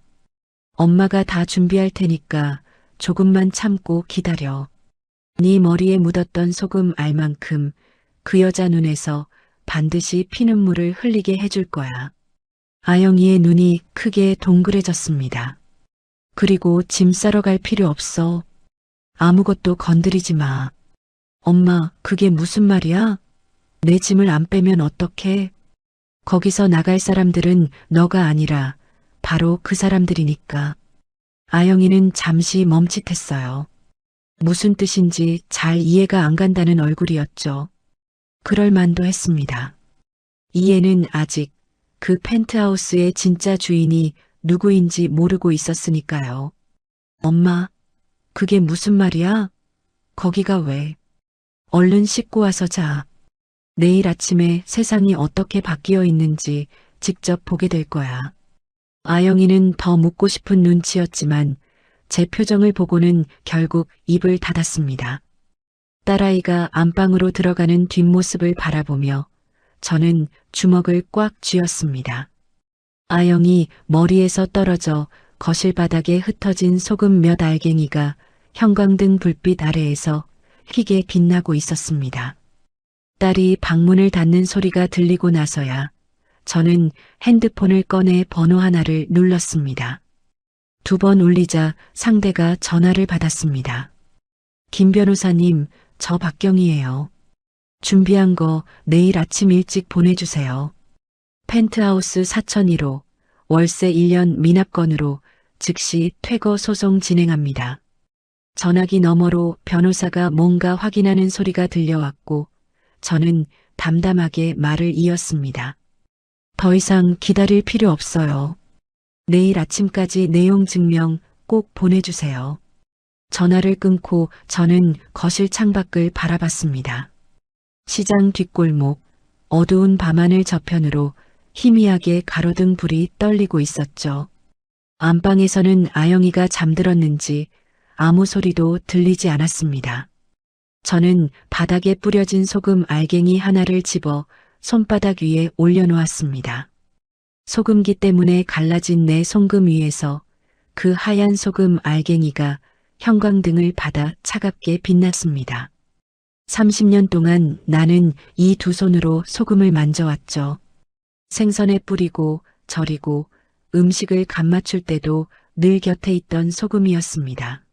엄마가 다 준비할 테니까 조금만 참고 기다려. 네 머리에 묻었던 소금 알 만큼 그 여자 눈에서 반드시 피눈물을 흘리게 해줄 거야. 아영이의 눈이 크게 동그래졌습니다. 그리고 짐 싸러 갈 필요 없어. 아무것도 건드리지 마. 엄마, 그게 무슨 말이야? 내 짐을 안 빼면 어떡해? 거기서 나갈 사람들은 너가 아니라 바로 그 사람들이니까. 아영이는 잠시 멈칫했어요. 무슨 뜻인지 잘 이해가 안 간다는 얼굴이었죠. 그럴 만도 했습니다. 이해는 아직 그 펜트하우스의 진짜 주인이 누구인지 모르고 있었으니까요. 엄마, 그게 무슨 말이야? 거기가 왜? 얼른 씻고 와서 자. 내일 아침에 세상이 어떻게 바뀌어 있는지 직접 보게 될 거야. 아영이는 더 묻고 싶은 눈치였지만 제 표정을 보고는 결국 입을 닫았습니다. 딸아이가 안방으로 들어가는 뒷모습을 바라보며 저는 주먹을 꽉 쥐었습니다. 아영이 머리에서 떨어져 거실 바닥에 흩어진 소금 몇 알갱이가 형광등 불빛 아래에서 희게 빛나고 있었습니다. 딸이 방문을 닫는 소리가 들리고 나서야 저는 핸드폰을 꺼내 번호 하나를 눌렀습니다. 2번 울리자 상대가 전화를 받았습니다. 김 변호사님, 저 박경희예요. 준비한 거 내일 아침 일찍 보내주세요. 펜트하우스 4001호, 월세 1년 미납건으로 즉시 퇴거 소송 진행합니다. 전화기 너머로 변호사가 뭔가 확인하는 소리가 들려왔고 저는 담담하게 말을 이었습니다. 더 이상 기다릴 필요 없어요. 내일 아침까지 내용 증명 꼭 보내주세요. 전화를 끊고 저는 거실 창밖을 바라봤습니다. 시장 뒷골목, 어두운 밤하늘 저편으로 희미하게 가로등 불이 떨리고 있었죠. 안방에서는 아영이가 잠들었는지 아무 소리도 들리지 않았습니다. 저는 바닥에 뿌려진 소금 알갱이 하나를 집어 손바닥 위에 올려놓았습니다. 소금기 때문에 갈라진 내 손금 위에서 그 하얀 소금 알갱이가 형광등을 받아 차갑게 빛났습니다. 30년 동안 나는 이 두 손으로 소금을 만져왔죠. 생선에 뿌리고 절이고 음식을 간 맞출 때도 늘 곁에 있던 소금이었습니다.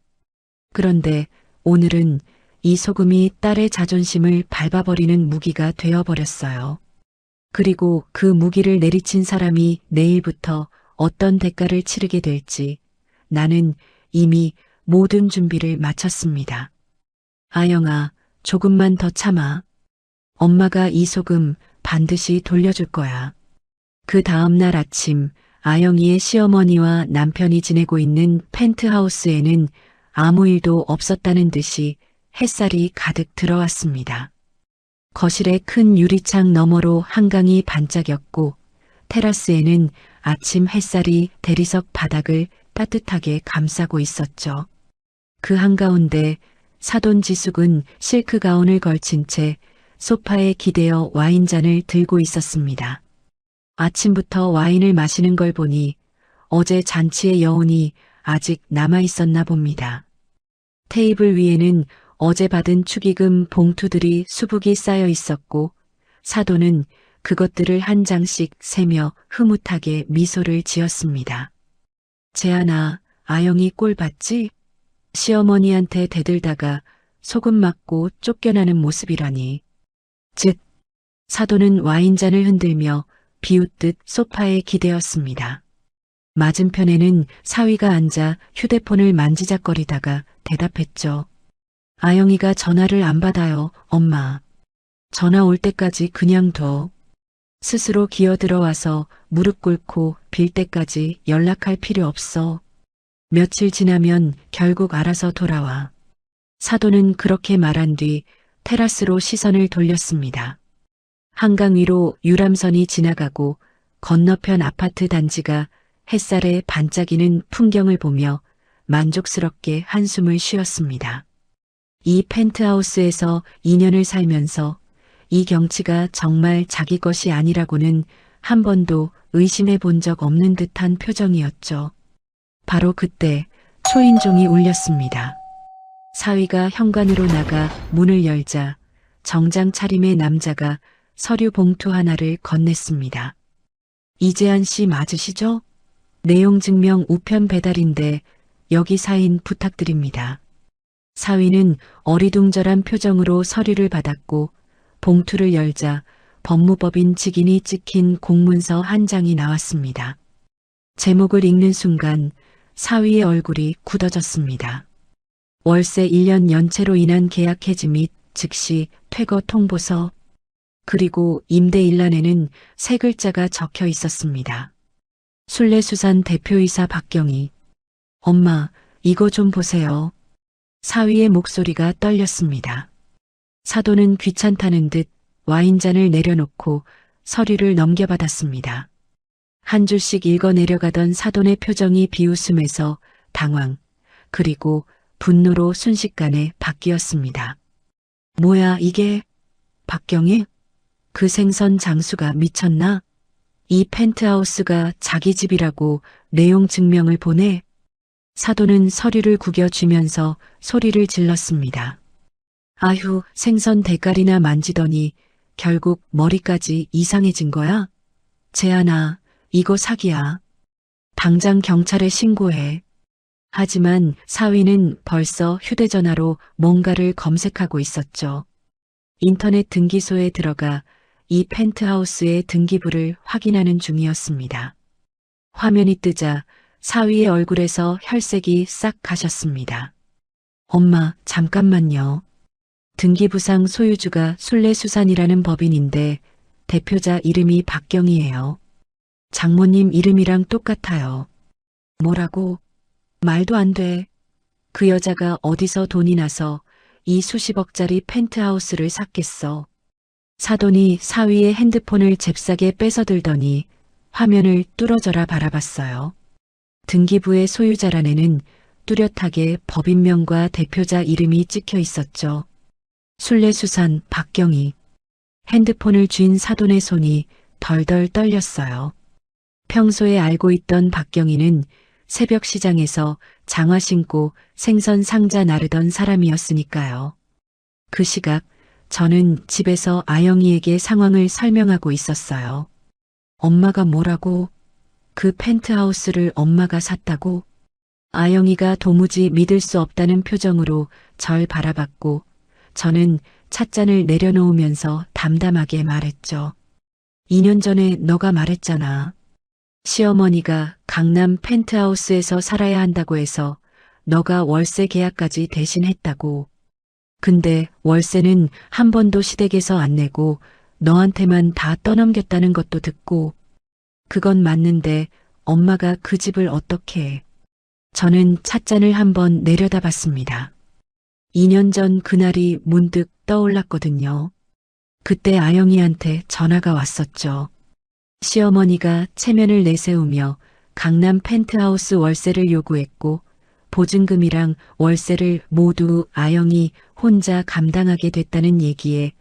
그런데 오늘은 이 소금이 딸의 자존심을 밟아버리는 무기가 되어버렸어요. 그리고 그 무기를 내리친 사람이 내일부터 어떤 대가를 치르게 될지 나는 이미 모든 준비를 마쳤습니다. 아영아, 조금만 더 참아. 엄마가 이 소금 반드시 돌려줄 거야. 그 다음 날 아침 아영이의 시어머니와 남편이 지내고 있는 펜트하우스에는 아무 일도 없었다는 듯이 햇살이 가득 들어왔습니다. 거실의 큰 유리창 너머로 한강이 반짝였고 테라스에는 아침 햇살이 대리석 바닥을 따뜻하게 감싸고 있었죠. 그 한가운데 사돈 지숙은 실크 가운을 걸친 채 소파에 기대어 와인잔을 들고 있었습니다. 아침부터 와인을 마시는 걸 보니 어제 잔치의 여운이 아직 남아 있었나 봅니다. 테이블 위에는 어제 받은 축의금 봉투들이 수북이 쌓여 있었고 사돈은 그것들을 한 장씩 세며 흐뭇하게 미소를 지었습니다. 재하나, 아영이 꼴 봤지? 시어머니한테 대들다가 소금 맞고 쫓겨나는 모습이라니. 즉, 사돈은 와인잔을 흔들며 비웃듯 소파에 기대었습니다. 맞은편에는 사위가 앉아 휴대폰을 만지작거리다가 대답했죠. 아영이가 전화를 안 받아요, 엄마. 전화 올 때까지 그냥 둬. 스스로 기어들어와서 무릎 꿇고 빌 때까지 연락할 필요 없어. 며칠 지나면 결국 알아서 돌아와. 사돈은 그렇게 말한 뒤 테라스로 시선을 돌렸습니다. 한강 위로 유람선이 지나가고 건너편 아파트 단지가 햇살에 반짝이는 풍경을 보며 만족스럽게 한숨을 쉬었습니다. 이 펜트하우스에서 2년을 살면서 이 경치가 정말 자기 것이 아니라고는 한 번도 의심해 본 적 없는 듯한 표정이었죠. 바로 그때 초인종이 울렸습니다. 사위가 현관으로 나가 문을 열자 정장 차림의 남자가 서류 봉투 하나를 건넸습니다. 이재한 씨 맞으시죠? 내용 증명 우편 배달인데 여기 사인 부탁드립니다. 사위는 어리둥절한 표정으로 서류를 받았고 봉투를 열자 법무법인 직인이 찍힌 공문서 한 장이 나왔습니다. 제목을 읽는 순간 사위의 얼굴이 굳어졌습니다. 월세 1년 연체로 인한 계약 해지 및 즉시 퇴거 통보서, 그리고 임대 일란에는 세 글자가 적혀 있었습니다. 순례수산 대표이사 박경희. 엄마, 이거 좀 보세요. 사위의 목소리가 떨렸습니다. 사돈은 귀찮다는 듯 와인잔을 내려놓고 서류를 넘겨받았습니다. 한 줄씩 읽어 내려가던 사돈의 표정이 비웃음에서 당황, 그리고 분노로 순식간에 바뀌었습니다. 뭐야 이게? 박경희? 그 생선 장수가 미쳤나? 이 펜트하우스가 자기 집이라고 내용 증명을 보내? 사돈은 서류를 구겨쥐면서 소리를 질렀습니다. 아휴, 생선 대가리나 만지더니 결국 머리까지 이상해진 거야? 재하나, 이거 사기야. 당장 경찰에 신고해. 하지만 사위는 벌써 휴대전화로 뭔가를 검색하고 있었죠. 인터넷 등기소에 들어가 이 펜트하우스의 등기부를 확인하는 중이었습니다. 화면이 뜨자 사위의 얼굴에서 혈색이 싹 가셨습니다. 엄마, 잠깐만요. 등기부상 소유주가 순례수산이라는 법인인데 대표자 이름이 박경희예요. 장모님 이름이랑 똑같아요. 뭐라고? 말도 안 돼. 그 여자가 어디서 돈이 나서 이 수십억짜리 펜트하우스를 샀겠어. 사돈이 사위의 핸드폰을 잽싸게 뺏어들더니 화면을 뚫어져라 바라봤어요. 등기부의 소유자란에는 뚜렷하게 법인명과 대표자 이름이 찍혀 있었죠. 순례수산 박경희. 핸드폰을 쥔 사돈의 손이 덜덜 떨렸어요. 평소에 알고 있던 박경희는 새벽 시장에서 장화 신고 생선 상자 나르던 사람이었으니까요. 그 시각 저는 집에서 아영이에게 상황을 설명하고 있었어요. 엄마가 뭐라고? 그 펜트하우스를 엄마가 샀다고? 아영이가 도무지 믿을 수 없다는 표정으로 절 바라봤고 저는 찻잔을 내려놓으면서 담담하게 말했죠. 2년 전에 너가 말했잖아. 시어머니가 강남 펜트하우스에서 살아야 한다고 해서 너가 월세 계약까지 대신했다고. 근데 월세는 한 번도 시댁에서 안 내고 너한테만 다 떠넘겼다는 것도 듣고. 그건 맞는데 엄마가 그 집을 어떻게 해. 저는 찻잔을 한번 내려다봤습니다. 2년 전 그날이 문득 떠올랐거든요. 그때 아영이한테 전화가 왔었죠. 시어머니가 체면을 내세우며 강남 펜트하우스 월세를 요구했고 보증금이랑 월세를 모두 아영이 혼자 감당하게 됐다는 얘기에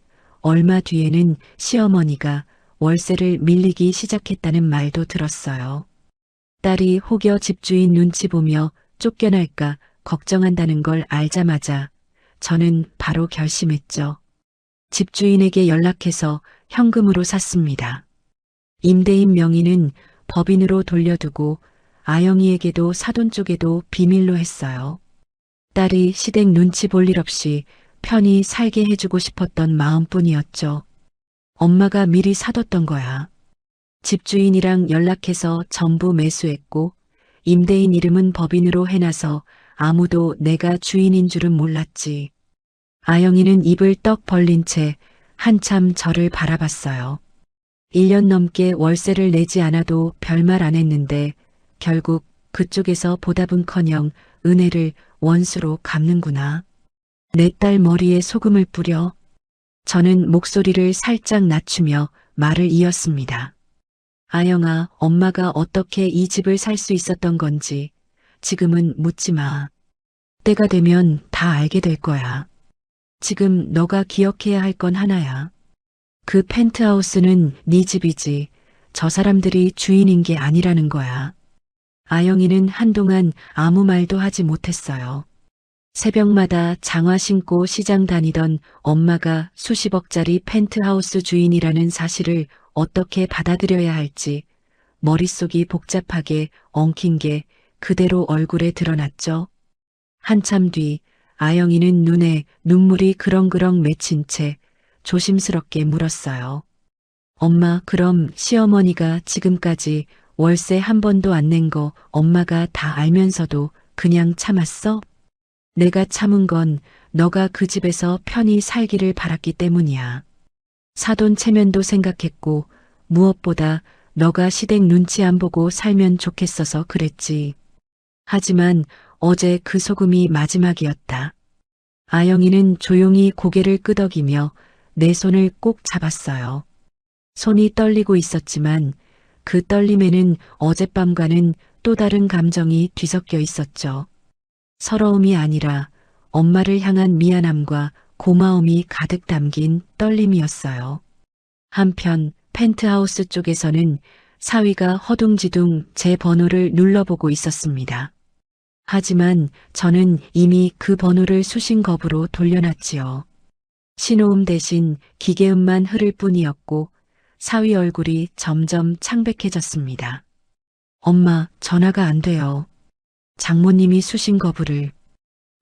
얼마 뒤에는 시어머니가 월세를 밀리기 시작했다는 말도 들었어요. 딸이 혹여 집주인 눈치 보며 쫓겨날까 걱정한다는 걸 알자마자 저는 바로 결심했죠. 집주인에게 연락해서 현금으로 샀습니다. 임대인 명의는 법인으로 돌려두고 아영이에게도 사돈 쪽에도 비밀로 했어요. 딸이 시댁 눈치 볼 일 없이 편히 살게 해주고 싶었던 마음뿐이었죠. 엄마가 미리 사뒀던 거야. 집주인이랑 연락해서 전부 매수했고 임대인 이름은 법인으로 해놔서 아무도 내가 주인인 줄은 몰랐지. 아영이는 입을 떡 벌린 채 한참 저를 바라봤어요. 1년 넘게 월세를 내지 않아도 별말 안 했는데 결국 그쪽에서 보답은커녕 은혜를 원수로 갚는구나. 내 딸 머리에 소금을 뿌려. 저는 목소리를 살짝 낮추며 말을 이었습니다. 아영아, 엄마가 어떻게 이 집을 살 수 있었던 건지 지금은 묻지 마. 때가 되면 다 알게 될 거야. 지금 너가 기억해야 할 건 하나야. 그 펜트하우스는 네 집이지 저 사람들이 주인인 게 아니라는 거야. 아영이는 한동안 아무 말도 하지 못했어요. 새벽마다 장화 신고 시장 다니던 엄마가 수십억짜리 펜트하우스 주인이라는 사실을 어떻게 받아들여야 할지 머릿속이 복잡하게 엉킨 게 그대로 얼굴에 드러났죠. 한참 뒤 아영이는 눈에 눈물이 그렁그렁 맺힌 채 조심스럽게 물었어요. 엄마, 그럼 시어머니가 지금까지 월세 한 번도 안 낸 거 엄마가 다 알면서도 그냥 참았어? 내가 참은 건 너가 그 집에서 편히 살기를 바랐기 때문이야. 사돈 체면도 생각했고 무엇보다 너가 시댁 눈치 안 보고 살면 좋겠어서 그랬지. 하지만 어제 그 소금이 마지막이었다. 아영이는 조용히 고개를 끄덕이며 내 손을 꼭 잡았어요. 손이 떨리고 있었지만 그 떨림에는 어젯밤과는 또 다른 감정이 뒤섞여 있었죠. 서러움이 아니라 엄마를 향한 미안함과 고마움이 가득 담긴 떨림이었어요. 한편 펜트하우스 쪽에서는 사위가 허둥지둥 제 번호를 눌러보고 있었습니다. 하지만 저는 이미 그 번호를 수신겁으로 돌려놨지요. 신호음 대신 기계음만 흐를 뿐이었고 사위 얼굴이 점점 창백해졌습니다. 엄마, 전화가 안 돼요. 장모님이 수신 거부를.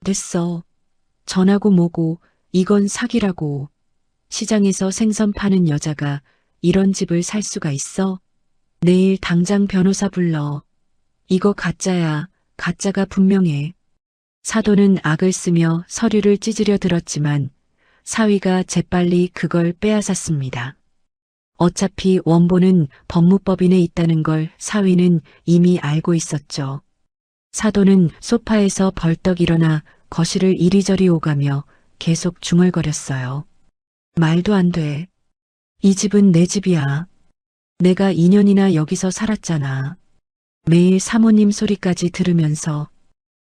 됐어. 전하고 뭐고 이건 사기라고. 시장에서 생선 파는 여자가 이런 집을 살 수가 있어? 내일 당장 변호사 불러. 이거 가짜야. 가짜가 분명해. 사돈은 악을 쓰며 서류를 찢으려 들었지만 사위가 재빨리 그걸 빼앗았습니다. 어차피 원본은 법무법인에 있다는 걸 사위는 이미 알고 있었죠. 사돈은 소파에서 벌떡 일어나 거실을 이리저리 오가며 계속 중얼거렸어요. 말도 안 돼. 이 집은 내 집이야. 내가 2년이나 여기서 살았잖아. 매일 사모님 소리까지 들으면서.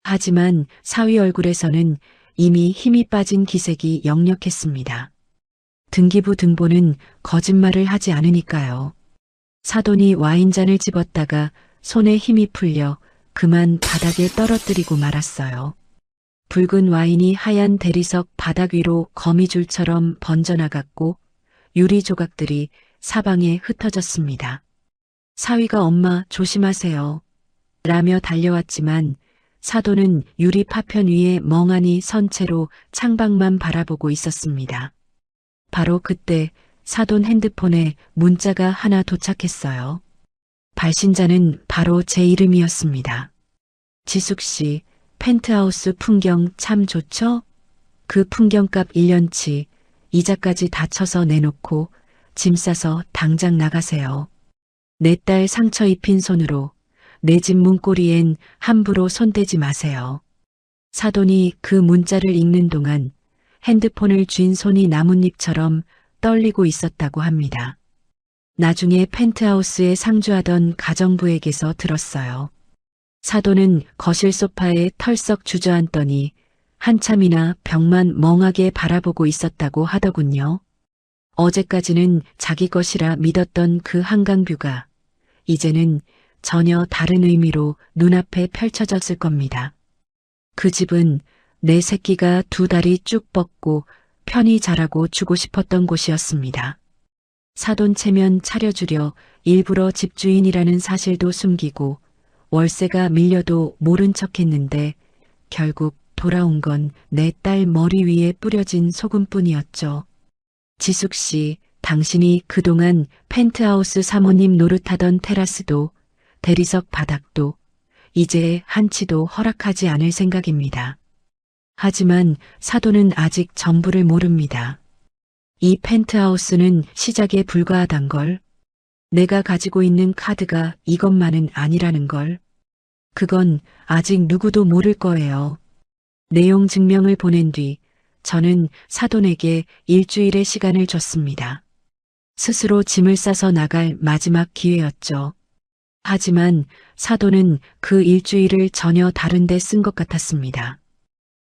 하지만 사위 얼굴에서는 이미 힘이 빠진 기색이 역력했습니다. 등기부 등본은 거짓말을 하지 않으니까요. 사돈이 와인잔을 집었다가 손에 힘이 풀려 그만 바닥에 떨어뜨리고 말았어요. 붉은 와인이 하얀 대리석 바닥 위로 거미줄처럼 번져나갔고 유리 조각들이 사방에 흩어졌습니다. 사위가 엄마 조심하세요. 라며 달려왔지만 사돈은 유리 파편 위에 멍하니 선 채로 창밖만 바라보고 있었습니다. 바로 그때 사돈 핸드폰에 문자가 하나 도착했어요. 발신자는 바로 제 이름이었습니다. 지숙 씨, 펜트하우스 풍경 참 좋죠? 그 풍경값 1년치, 이자까지 다 쳐서 내놓고 짐 싸서 당장 나가세요. 내 딸 상처 입힌 손으로 내 집 문고리엔 함부로 손대지 마세요. 사돈이 그 문자를 읽는 동안 핸드폰을 쥔 손이 나뭇잎처럼 떨리고 있었다고 합니다. 나중에 펜트하우스에 상주하던 가정부에게서 들었어요. 사돈은 거실 소파에 털썩 주저앉더니 한참이나 벽만 멍하게 바라보고 있었다고 하더군요. 어제까지는 자기 것이라 믿었던 그 한강뷰가 이제는 전혀 다른 의미로 눈앞에 펼쳐졌을 겁니다. 그 집은 내 새끼가 2다리 쭉 뻗고 편히 자라고 주고 싶었던 곳이었습니다. 사돈 체면 차려주려 일부러 집주인이라는 사실도 숨기고 월세가 밀려도 모른 척했는데 결국 돌아온 건 내 딸 머리 위에 뿌려진 소금뿐이었죠. 지숙 씨, 당신이 그동안 펜트하우스 사모님 노릇하던 테라스도 대리석 바닥도 이제 한치도 허락하지 않을 생각입니다. 하지만 사돈은 아직 전부를 모릅니다. 이 펜트하우스는 시작에 불과하단 걸. 내가 가지고 있는 카드가 이것만은 아니라는 걸. 그건 아직 누구도 모를 거예요. 내용 증명을 보낸 뒤 저는 사돈에게 일주일의 시간을 줬습니다. 스스로 짐을 싸서 나갈 마지막 기회였죠. 하지만 사돈은 그 일주일을 전혀 다른 데 쓴 것 같았습니다.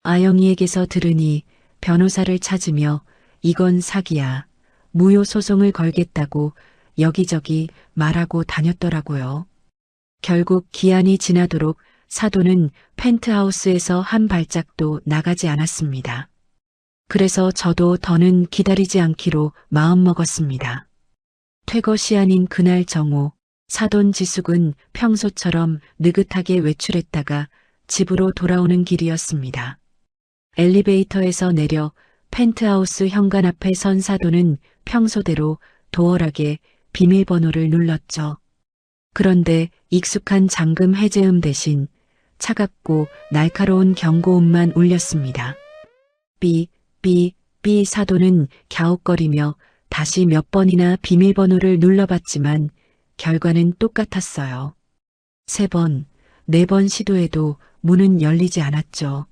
아영이에게서 들으니 변호사를 찾으며 이건 사기야, 무효 소송을 걸겠다고 여기저기 말하고 다녔더라고요. 결국 기한이 지나도록 사돈은 펜트하우스에서 한 발짝도 나가지 않았습니다. 그래서 저도 더는 기다리지 않기로 마음먹었습니다. 퇴거 시한인 그날 정오, 사돈 지숙은 평소처럼 느긋하게 외출했다가 집으로 돌아오는 길이었습니다. 엘리베이터에서 내려 펜트하우스 현관 앞에 선 사돈은 평소대로 도어락에 비밀번호를 눌렀죠. 그런데 익숙한 잠금 해제음 대신 차갑고 날카로운 경고음만 울렸습니다. 삐, 삐, 삐. 사돈은 갸웃거리며 다시 몇 번이나 비밀번호를 눌러봤지만 결과는 똑같았어요. 3번, 4번 시도해도 문은 열리지 않았죠.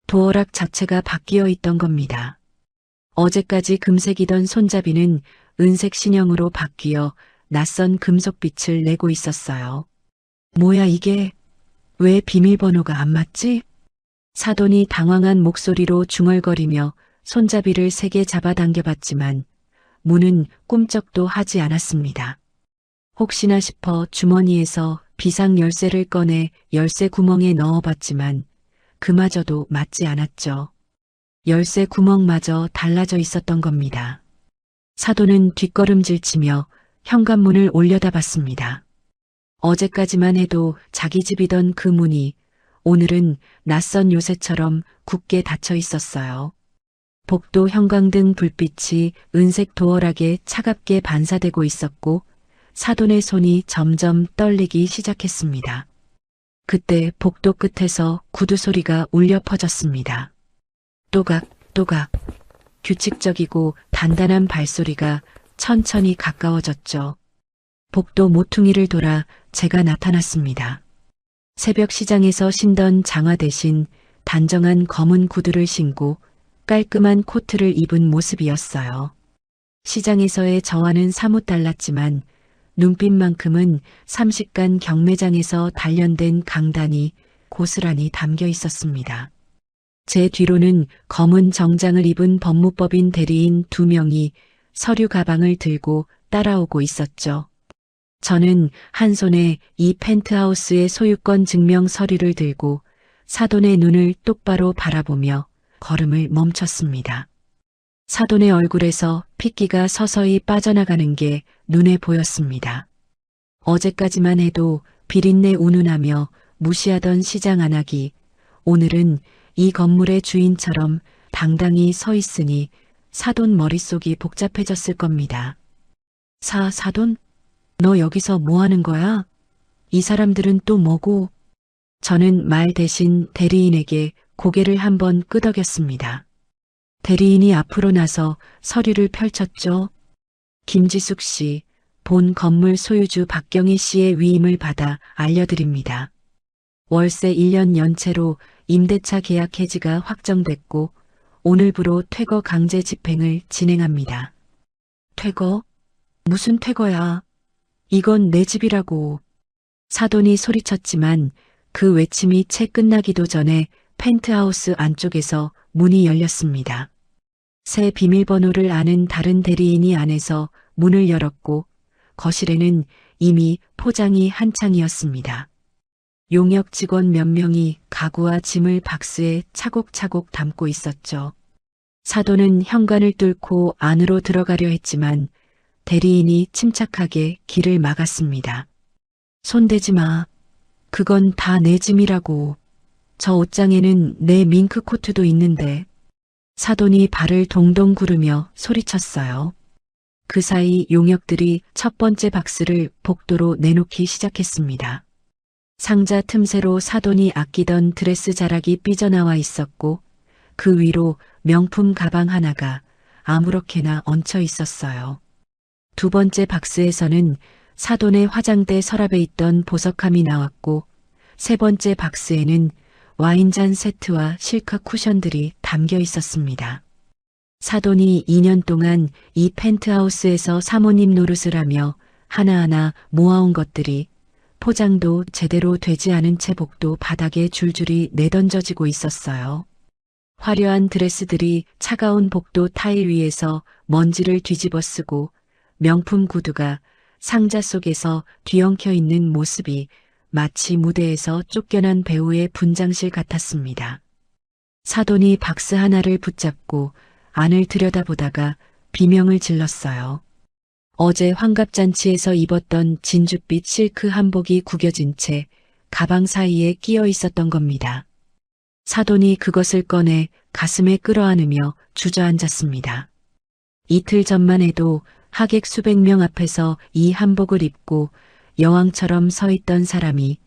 도어락 자체가 바뀌어 있던 겁니다. 어제까지 금색이던 손잡이는 은색 신형으로 바뀌어 낯선 금속빛을 내고 있었어요. 뭐야 이게? 왜 비밀번호가 안 맞지? 사돈이 당황한 목소리로 중얼거리며 손잡이를 세게 잡아당겨봤지만 문은 꿈쩍도 하지 않았습니다. 혹시나 싶어 주머니에서 비상 열쇠를 꺼내 열쇠 구멍에 넣어봤지만 그마저도 맞지 않았죠. 열쇠 구멍마저 달라져 있었던 겁니다. 사돈은 뒷걸음질치며 현관문을 올려다봤습니다. 어제까지만 해도 자기 집이던 그 문이 오늘은 낯선 요새처럼 굳게 닫혀 있었어요. 복도 형광등 불빛이 은색 도어락에 차갑게 반사되고 있었고 사돈의 손이 점점 떨리기 시작했습니다. 그때 복도 끝에서 구두 소리가 울려 퍼졌습니다. 또각, 또각. 규칙적이고 단단한 발소리가 천천히 가까워졌죠. 복도 모퉁이를 돌아 제가 나타났습니다. 새벽 시장에서 신던 장화 대신 단정한 검은 구두를 신고 깔끔한 코트를 입은 모습이었어요. 시장에서의 저와는 사뭇 달랐지만 눈빛만큼은 삼식간 경매장에서 단련된 강단이 고스란히 담겨 있었습니다. 제 뒤로는 검은 정장을 입은 법무법인 대리인 2명이 서류 가방을 들고 따라오고 있었죠. 저는 한 손에 이 펜트하우스의 소유권 증명 서류를 들고 사돈의 눈을 똑바로 바라보며 걸음을 멈췄습니다. 사돈의 얼굴에서 핏기가 서서히 빠져나가는 게 눈에 보였습니다. 어제까지만 해도 비린내 운운하며 무시하던 시장 안악이 오늘은 이 건물의 주인처럼 당당히 서 있으니 사돈 머릿속이 복잡해졌을 겁니다. 사돈? 너 여기서 뭐 하는 거야? 이 사람들은 또 뭐고? 저는 말 대신 대리인에게 고개를 한번 끄덕였습니다. 대리인이 앞으로 나서 서류를 펼쳤죠. 김지숙 씨, 본 건물 소유주 박경희 씨의 위임을 받아 알려드립니다. 월세 1년 연체로 임대차 계약 해지가 확정됐고 오늘부로 퇴거 강제 집행을 진행합니다. 퇴거? 무슨 퇴거야? 이건 내 집이라고. 사돈이 소리쳤지만 그 외침이 채 끝나기도 전에 펜트하우스 안쪽에서 문이 열렸습니다. 새 비밀번호를 아는 다른 대리인이 안에서 문을 열었고 거실에는 이미 포장이 한창이었습니다. 용역 직원 몇 명이 가구와 짐을 박스에 차곡차곡 담고 있었죠. 사돈은 현관을 뚫고 안으로 들어가려 했지만 대리인이 침착하게 길을 막았습니다. 손대지 마. 그건 다 내 짐이라고. 저 옷장에는 내 밍크 코트도 있는데. 사돈이 발을 동동 구르며 소리쳤어요. 그 사이 용역들이 첫 번째 박스를 복도로 내놓기 시작했습니다. 상자 틈새로 사돈이 아끼던 드레스 자락이 삐져나와 있었고 그 위로 명품 가방 하나가 아무렇게나 얹혀 있었어요. 두 번째 박스에서는 사돈의 화장대 서랍에 있던 보석함이 나왔고 세 번째 박스에는 와인잔 세트와 실크 쿠션들이 담겨 있었습니다. 사돈이 2년 동안 이 펜트하우스에서 사모님 노릇을 하며 하나하나 모아온 것들이 포장도 제대로 되지 않은 채 복도 바닥에 줄줄이 내던져지고 있었어요. 화려한 드레스들이 차가운 복도 타일 위에서 먼지를 뒤집어 쓰고 명품 구두가 상자 속에서 뒤엉켜 있는 모습이 마치 무대에서 쫓겨난 배우의 분장실 같았습니다. 사돈이 박스 하나를 붙잡고 안을 들여다보다가 비명을 질렀어요. 어제 환갑잔치에서 입었던 진주빛 실크 한복이 구겨진 채 가방 사이에 끼어 있었던 겁니다. 사돈이 그것을 꺼내 가슴에 끌어안으며 주저앉았습니다. 이틀 전만 해도 하객 수백 명 앞에서 이 한복을 입고 여왕처럼 서 있던 사람이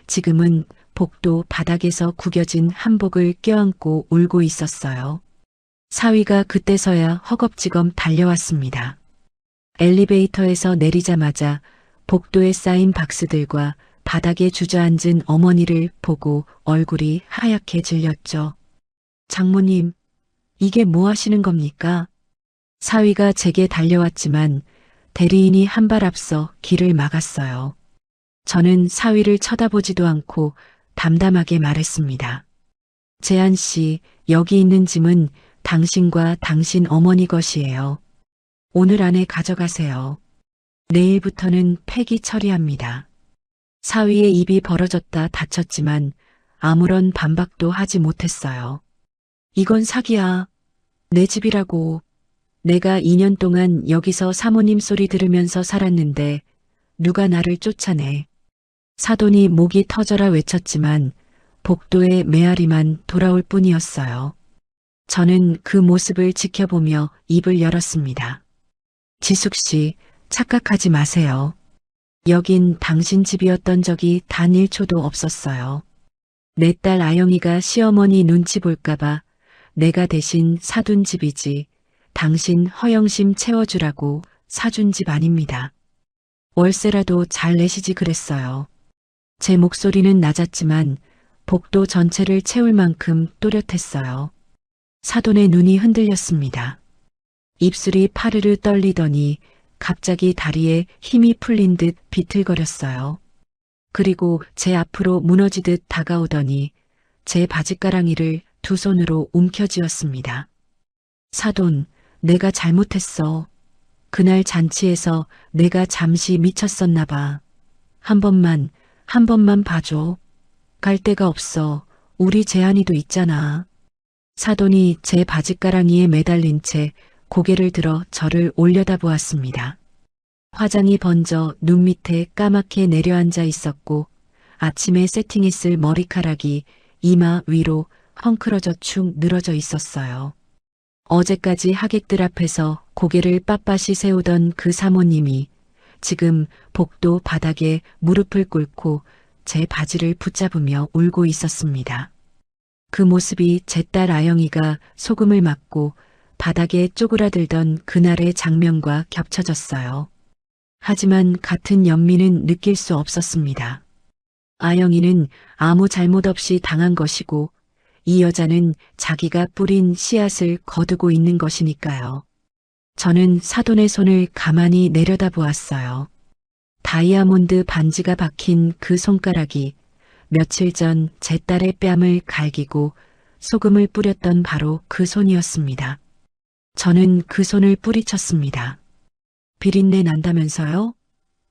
지금은 복도 바닥에서 구겨진 한복을 껴안고 울고 있었어요. 사위가 그때서야 허겁지겁 달려왔습니다. 엘리베이터에서 내리자마자 복도에 쌓인 박스들과 바닥에 주저앉은 어머니를 보고 얼굴이 하얗게 질렸죠. 장모님, 이게 뭐 하시는 겁니까? 사위가 제게 달려왔지만 대리인이 한 발 앞서 길을 막았어요. 저는 사위를 쳐다보지도 않고 담담하게 말했습니다. 재한 씨, 여기 있는 짐은 당신과 당신 어머니 것이에요. 오늘 안에 가져가세요. 내일부터는 폐기 처리합니다. 사위의 입이 벌어졌다 닫혔지만 아무런 반박도 하지 못했어요. 이건 사기야. 내 집이라고. 내가 2년 동안 여기서 사모님 소리 들으면서 살았는데 누가 나를 쫓아내. 사돈이 목이 터져라 외쳤지만 복도의 메아리만 돌아올 뿐이었어요. 저는 그 모습을 지켜보며 입을 열었습니다. 지숙 씨, 착각하지 마세요. 여긴 당신 집이었던 적이 단 1초도 없었어요. 내 딸 아영이가 시어머니 눈치 볼까봐 내가 대신 사둔 집이지 당신 허영심 채워주라고 사준 집 아닙니다. 월세라도 잘 내시지 그랬어요. 제 목소리는 낮았지만 복도 전체를 채울 만큼 또렷했어요. 사돈의 눈이 흔들렸습니다. 입술이 파르르 떨리더니 갑자기 다리에 힘이 풀린 듯 비틀거렸어요. 그리고 제 앞으로 무너지듯 다가오더니 제 바짓가랑이를 두 손으로 움켜쥐었습니다. 사돈, 내가 잘못했어. 그날 잔치에서 내가 잠시 미쳤었나 봐. 한 번만 봐줘. 갈 데가 없어. 우리 재한이도 있잖아. 사돈이 제 바짓가랑이에 매달린 채 고개를 들어 저를 올려다보았습니다. 화장이 번져 눈 밑에 까맣게 내려앉아 있었고 아침에 세팅했을 머리카락이 이마 위로 헝클어져 축 늘어져 있었어요. 어제까지 하객들 앞에서 고개를 빳빳이 세우던 그 사모님이 지금 복도 바닥에 무릎을 꿇고 제 바지를 붙잡으며 울고 있었습니다. 그 모습이 제 딸 아영이가 소금을 맞고 바닥에 쪼그라들던 그날의 장면과 겹쳐졌어요. 하지만 같은 연민은 느낄 수 없었습니다. 아영이는 아무 잘못 없이 당한 것이고 이 여자는 자기가 뿌린 씨앗을 거두고 있는 것이니까요. 저는 사돈의 손을 가만히 내려다보았어요. 다이아몬드 반지가 박힌 그 손가락이 며칠 전 제 딸의 뺨을 갈기고 소금을 뿌렸던 바로 그 손이었습니다. 저는 그 손을 뿌리쳤습니다. 비린내 난다면서요?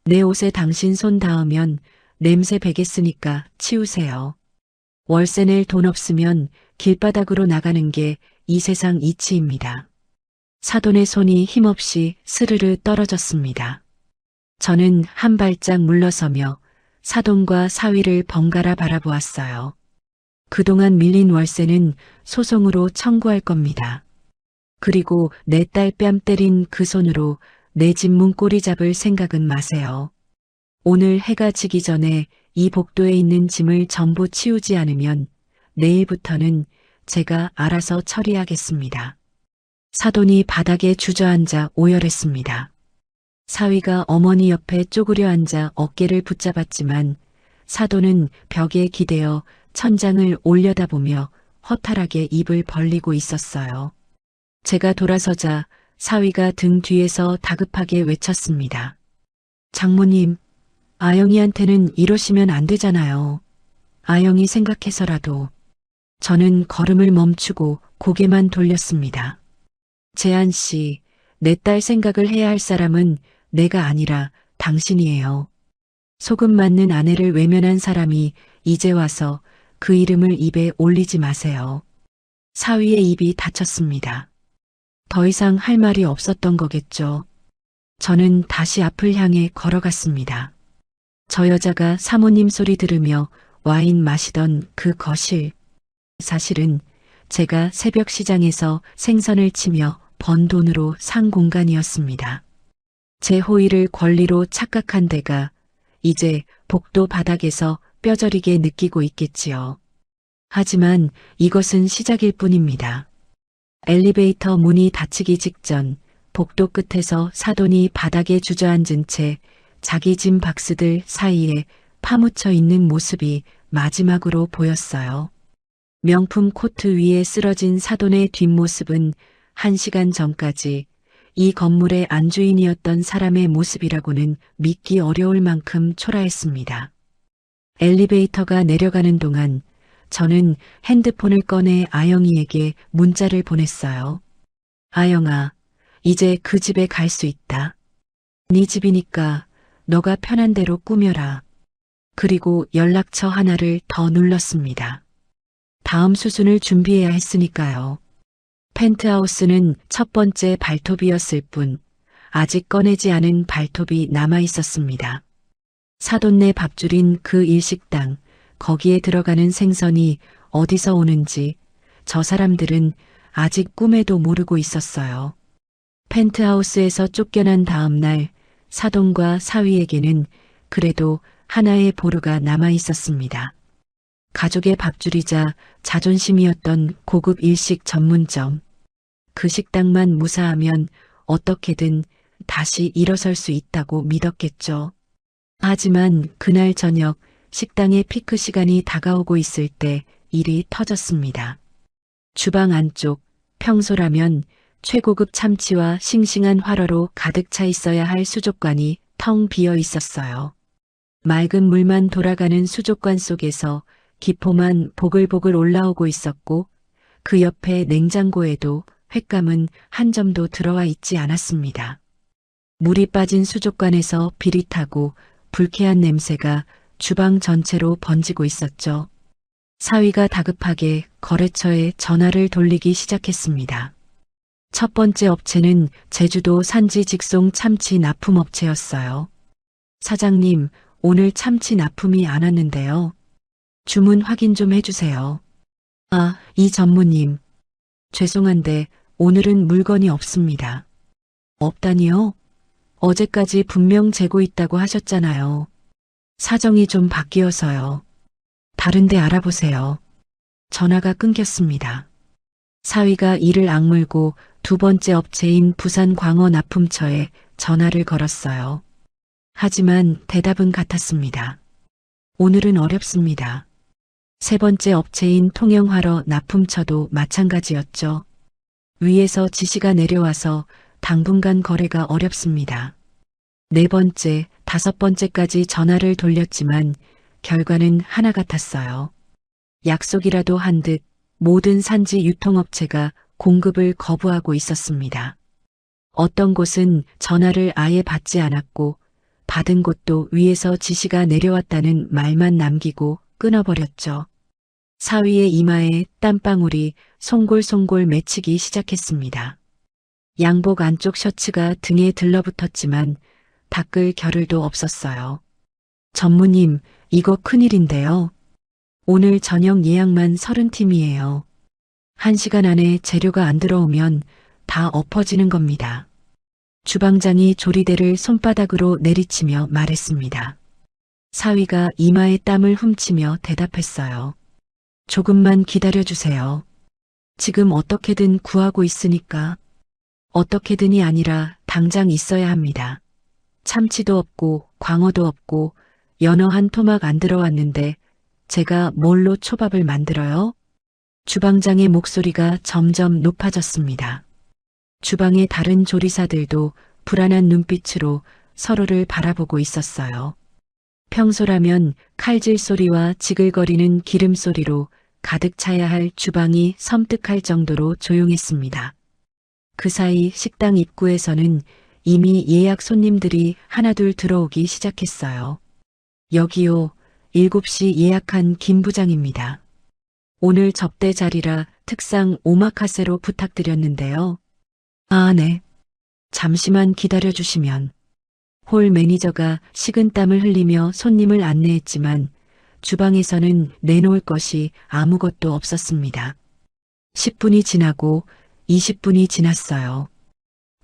내 옷에 당신 손 닿으면 냄새 배겠으니까 치우세요. 월세 낼 돈 없으면 길바닥으로 나가는 게 이 세상 이치입니다. 사돈의 손이 힘없이 스르르 떨어졌습니다. 저는 한 발짝 물러서며 사돈과 사위를 번갈아 바라보았어요. 그동안 밀린 월세는 소송으로 청구할 겁니다. 그리고 내 딸 뺨 때린 그 손으로 내 집 문고리 잡을 생각은 마세요. 오늘 해가 지기 전에 이 복도에 있는 짐을 전부 치우지 않으면 내일부터는 제가 알아서 처리하겠습니다. 사돈이 바닥에 주저앉아 오열했습니다. 사위가 어머니 옆에 쪼그려 앉아 어깨를 붙잡았지만 사돈은 벽에 기대어 천장을 올려다보며 허탈하게 입을 벌리고 있었어요. 제가 돌아서자 사위가 등 뒤에서 다급하게 외쳤습니다. 장모님, 아영이한테는 이러시면 안 되잖아요. 아영이 생각해서라도. 저는 걸음을 멈추고 고개만 돌렸습니다. 재한 씨, 내 딸 생각을 해야 할 사람은 내가 아니라 당신이에요. 소금 맞는 아내를 외면한 사람이 이제 와서 그 이름을 입에 올리지 마세요. 사위의 입이 닫혔습니다. 더 이상 할 말이 없었던 거겠죠. 저는 다시 앞을 향해 걸어갔습니다. 저 여자가 사모님 소리 들으며 와인 마시던 그 거실. 사실은 제가 새벽 시장에서 생선을 치며 번 돈으로 산 공간이었습니다. 제 호의를 권리로 착각한 데가 이제 복도 바닥에서 뼈저리게 느끼고 있겠지요. 하지만 이것은 시작일 뿐입니다. 엘리베이터 문이 닫히기 직전 복도 끝에서 사돈이 바닥에 주저앉은 채 자기 짐 박스들 사이에 파묻혀 있는 모습이 마지막으로 보였어요. 명품 코트 위에 쓰러진 사돈의 뒷모습은 1시간 전까지 이 건물의 안주인이었던 사람의 모습이라고는 믿기 어려울 만큼 초라했습니다. 엘리베이터가 내려가는 동안 저는 핸드폰을 꺼내 아영이에게 문자를 보냈어요. 아영아, 이제 그 집에 갈 수 있다. 네 집이니까 너가 편한 대로 꾸며라. 그리고 연락처 하나를 더 눌렀습니다. 다음 수순을 준비해야 했으니까요. 펜트하우스는 첫 번째 발톱이었을 뿐 아직 꺼내지 않은 발톱이 남아 있었습니다. 사돈네 밥줄인 그 일식당, 거기에 들어가는 생선이 어디서 오는지 저 사람들은 아직 꿈에도 모르고 있었어요. 펜트하우스에서 쫓겨난 다음 날 사돈과 사위에게는 그래도 하나의 보루가 남아 있었습니다. 가족의 밥줄이자 자존심이었던 고급 일식 전문점. 그 식당만 무사하면 어떻게든 다시 일어설 수 있다고 믿었겠죠. 하지만 그날 저녁 식당의 피크 시간이 다가오고 있을 때 일이 터졌습니다. 주방 안쪽 평소라면 최고급 참치와 싱싱한 활어로 가득 차 있어야 할 수족관이 텅 비어 있었어요. 맑은 물만 돌아가는 수족관 속에서 기포만 보글보글 올라오고 있었고 그 옆에 냉장고에도 횟감은 한 점도 들어와 있지 않았습니다. 물이 빠진 수족관에서 비릿하고 불쾌한 냄새가 주방 전체로 번지고 있었죠. 사위가 다급하게 거래처에 전화를 돌리기 시작했습니다. 첫 번째 업체는 제주도 산지 직송 참치 납품업체였어요. 사장님, 오늘 참치 납품이 안 왔는데요. 주문 확인 좀 해주세요. 아, 이 전무님. 죄송한데 오늘은 물건이 없습니다. 없다니요? 어제까지 분명 재고 있다고 하셨잖아요. 사정이 좀 바뀌어서요. 다른데 알아보세요. 전화가 끊겼습니다. 사위가 이를 악물고 두 번째 업체인 부산 광어 납품처에 전화를 걸었어요. 하지만 대답은 같았습니다. 오늘은 어렵습니다. 세 번째 업체인 통영화로 납품처도 마찬가지였죠. 위에서 지시가 내려와서 당분간 거래가 어렵습니다. 네 번째, 다섯 번째까지 전화를 돌렸지만 결과는 하나 같았어요. 약속이라도 한 듯 모든 산지 유통업체가 공급을 거부하고 있었습니다. 어떤 곳은 전화를 아예 받지 않았고 받은 곳도 위에서 지시가 내려왔다는 말만 남기고 끊어버렸죠. 사위의 이마에 땀방울이 송골송골 맺히기 시작했습니다. 양복 안쪽 셔츠가 등에 들러붙었지만 닦을 겨를도 없었어요. 전무님, 이거 큰일인데요. 오늘 저녁 예약만 30팀이에요. 1시간 안에 재료가 안 들어오면 다 엎어지는 겁니다. 주방장이 조리대를 손바닥으로 내리치며 말했습니다. 사위가 이마에 땀을 훔치며 대답했어요. 조금만 기다려주세요. 지금 어떻게든 구하고 있으니까. 어떻게든이 아니라 당장 있어야 합니다. 참치도 없고 광어도 없고 연어 한 토막 안 들어왔는데 제가 뭘로 초밥을 만들어요? 주방장의 목소리가 점점 높아졌습니다. 주방의 다른 조리사들도 불안한 눈빛으로 서로를 바라보고 있었어요. 평소라면 칼질 소리와 지글거리는 기름 소리로 가득 차야 할 주방이 섬뜩할 정도로 조용했습니다. 그 사이 식당 입구에서는 이미 예약 손님들이 하나둘 들어오기 시작했어요. 여기요, 7시 예약한 김 부장입니다. 오늘 접대 자리라 특상 오마카세로 부탁드렸는데요. 아, 네. 잠시만 기다려주시면. 홀 매니저가 식은땀을 흘리며 손님을 안내했지만 주방에서는 내놓을 것이 아무것도 없었습니다. 10분이 지나고 20분이 지났어요.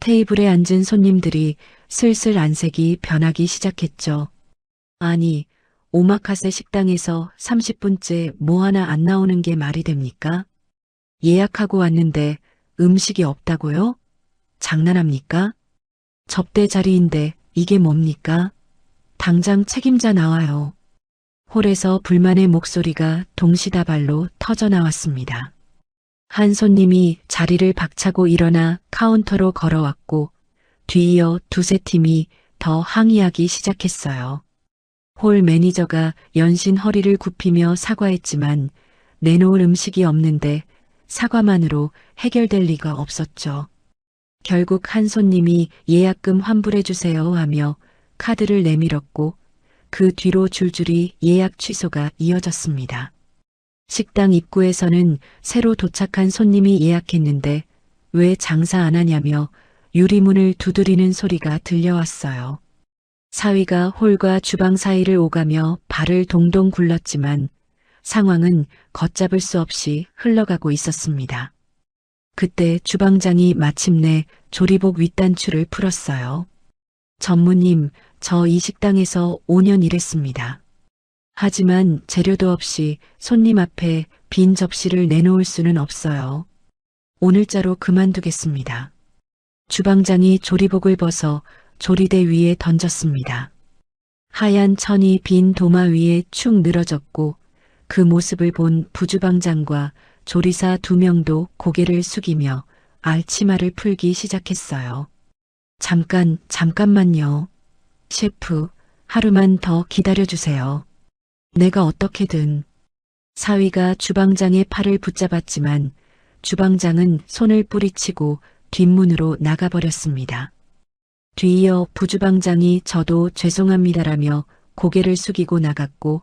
테이블에 앉은 손님들이 슬슬 안색이 변하기 시작했죠. 아니, 오마카세 식당에서 30분째 뭐 하나 안 나오는 게 말이 됩니까? 예약하고 왔는데 음식이 없다고요? 장난합니까? 접대 자리인데 이게 뭡니까? 당장 책임자 나와요. 홀에서 불만의 목소리가 동시다발로 터져나왔습니다. 한 손님이 자리를 박차고 일어나 카운터로 걸어왔고 뒤이어 두세 팀이 더 항의하기 시작했어요. 홀 매니저가 연신 허리를 굽히며 사과했지만 내놓을 음식이 없는데 사과만으로 해결될 리가 없었죠. 결국 한 손님이 예약금 환불해주세요 하며 카드를 내밀었고 그 뒤로 줄줄이 예약 취소가 이어졌습니다. 식당 입구에서는 새로 도착한 손님이 예약했는데 왜 장사 안 하냐며 유리문을 두드리는 소리가 들려왔어요. 사위가 홀과 주방 사이를 오가며 발을 동동 굴렀지만 상황은 걷잡을 수 없이 흘러가고 있었습니다. 그때 주방장이 마침내 조리복 윗단추를 풀었어요. 전무님, 저 이 식당에서 5년 일했습니다. 하지만 재료도 없이 손님 앞에 빈 접시를 내놓을 수는 없어요. 오늘자로 그만두겠습니다. 주방장이 조리복을 벗어 조리대 위에 던졌습니다. 하얀 천이 빈 도마 위에 축 늘어졌고 그 모습을 본 부주방장과 조리사 2명도 고개를 숙이며 알치마를 풀기 시작했어요. 잠깐만요. 셰프, 하루만 더 기다려주세요. 내가 어떻게든. 사위가 주방장의 팔을 붙잡았지만 주방장은 손을 뿌리치고 뒷문으로 나가버렸습니다. 뒤이어 부주방장이 저도 죄송합니다라며 고개를 숙이고 나갔고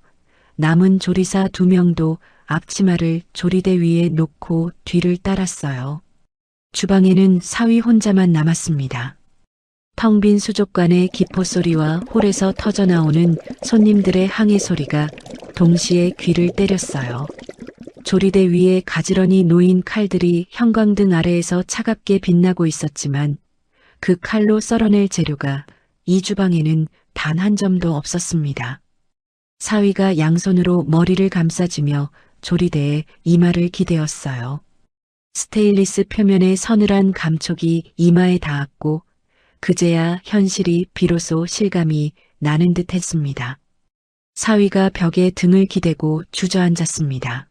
남은 조리사 2명도 앞치마를 조리대 위에 놓고 뒤를 따랐어요. 주방에는 사위 혼자만 남았습니다. 텅 빈 수족관의 기포 소리와 홀에서 터져나오는 손님들의 항해 소리가 동시에 귀를 때렸어요. 조리대 위에 가지런히 놓인 칼들이 형광등 아래에서 차갑게 빛나고 있었지만 그 칼로 썰어낼 재료가 이 주방에는 단 한 점도 없었습니다. 사위가 양손으로 머리를 감싸주며 조리대에 이마를 기대었어요. 스테인리스 표면의 서늘한 감촉이 이마에 닿았고 그제야 현실이 비로소 실감이 나는 듯 했습니다. 사위가 벽에 등을 기대고 주저앉았습니다.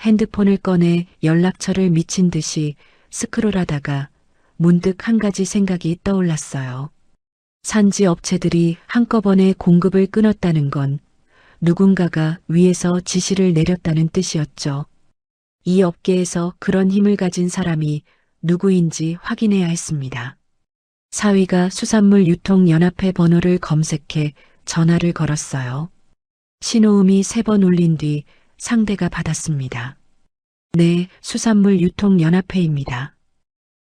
핸드폰을 꺼내 연락처를 미친 듯이 스크롤하다가 문득 한 가지 생각이 떠올랐어요. 산지 업체들이 한꺼번에 공급을 끊었다는 건 누군가가 위에서 지시를 내렸다는 뜻이었죠. 이 업계에서 그런 힘을 가진 사람이 누구인지 확인해야 했습니다. 사위가 수산물유통연합회 번호를 검색해 전화를 걸었어요. 신호음이 3번 울린 뒤 상대가 받았습니다. 네, 수산물유통연합회입니다.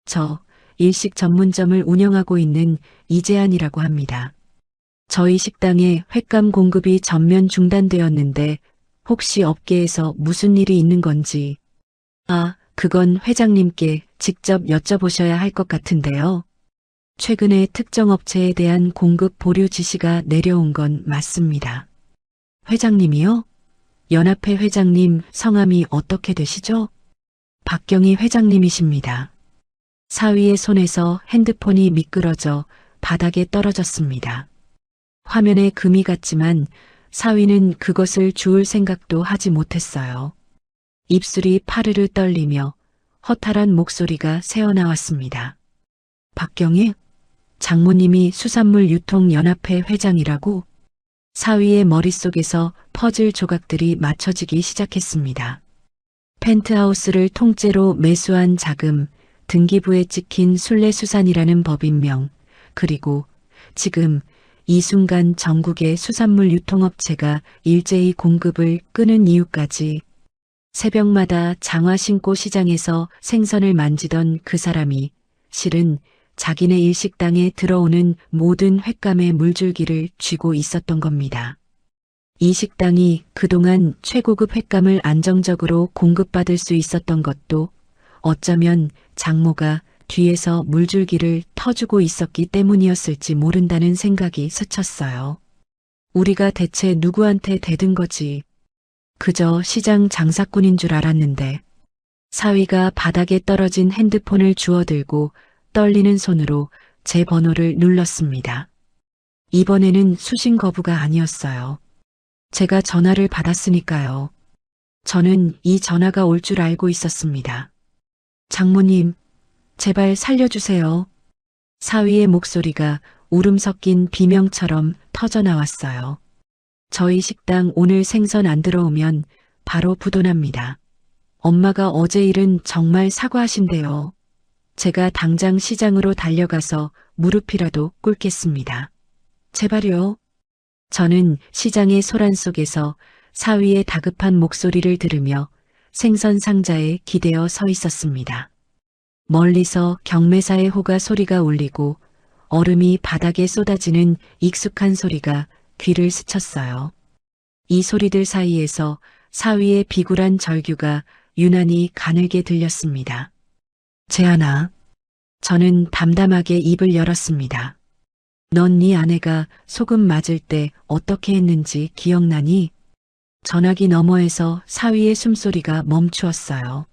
저 일식 전문점을 운영하고 있는 이재한이라고 합니다. 저희 식당에 횟감 공급이 전면 중단되었는데 혹시 업계에서 무슨 일이 있는 건지. 그건 회장님께 직접 여쭤보셔야 할 것 같은데요. 최근에 특정 업체에 대한 공급 보류 지시가 내려온 건 맞습니다. 회장님이요? 연합회 회장님 성함이 어떻게 되시죠? 박경희 회장님이십니다. 사위의 손에서 핸드폰이 미끄러져 바닥에 떨어졌습니다. 화면에 금이 갔지만 사위는 그것을 주울 생각도 하지 못했어요. 입술이 파르르 떨리며 허탈한 목소리가 새어나왔습니다. 박경희? 장모님이 수산물유통연합회 회장이라고? 사위의 머릿속에서 퍼즐 조각들이 맞춰지기 시작했습니다. 펜트하우스를 통째로 매수한 자금, 등기부에 찍힌 순례수산이라는 법인명, 그리고 지금 이 순간 전국의 수산물 유통업체가 일제히 공급을 끊은 이유까지. 새벽마다 장화신고 시장에서 생선을 만지던 그 사람이 실은 자기네 일식당에 들어오는 모든 횟감의 물줄기를 쥐고 있었던 겁니다. 이 식당이 그동안 최고급 횟감을 안정적으로 공급받을 수 있었던 것도 어쩌면 장모가 뒤에서 물줄기를 터주고 있었기 때문이었을지 모른다는 생각이 스쳤어요. 우리가 대체 누구한테 대든 거지. 그저 시장 장사꾼인 줄 알았는데. 사위가 바닥에 떨어진 핸드폰을 주워들고 떨리는 손으로 제 번호를 눌렀습니다. 이번에는 수신 거부가 아니었어요. 제가 전화를 받았으니까요. 저는 이 전화가 올 줄 알고 있었습니다. 장모님, 제발 살려주세요. 사위의 목소리가 울음 섞인 비명처럼 터져나왔어요. 저희 식당 오늘 생선 안 들어오면 바로 부도납니다. 엄마가 어제 일은 정말 사과하신대요. 제가 당장 시장으로 달려가서 무릎이라도 꿇겠습니다. 제발요. 저는 시장의 소란 속에서 사위의 다급한 목소리를 들으며 생선 상자에 기대어 서 있었습니다. 멀리서 경매사의 호가 소리가 울리고 얼음이 바닥에 쏟아지는 익숙한 소리가 귀를 스쳤어요. 이 소리들 사이에서 사위의 비굴한 절규가 유난히 가늘게 들렸습니다. 재한아. 저는 담담하게 입을 열었습니다. 넌 네 아내가 소금 맞을 때 어떻게 했는지 기억나니? 전화기 너머에서 사위의 숨소리가 멈추었어요.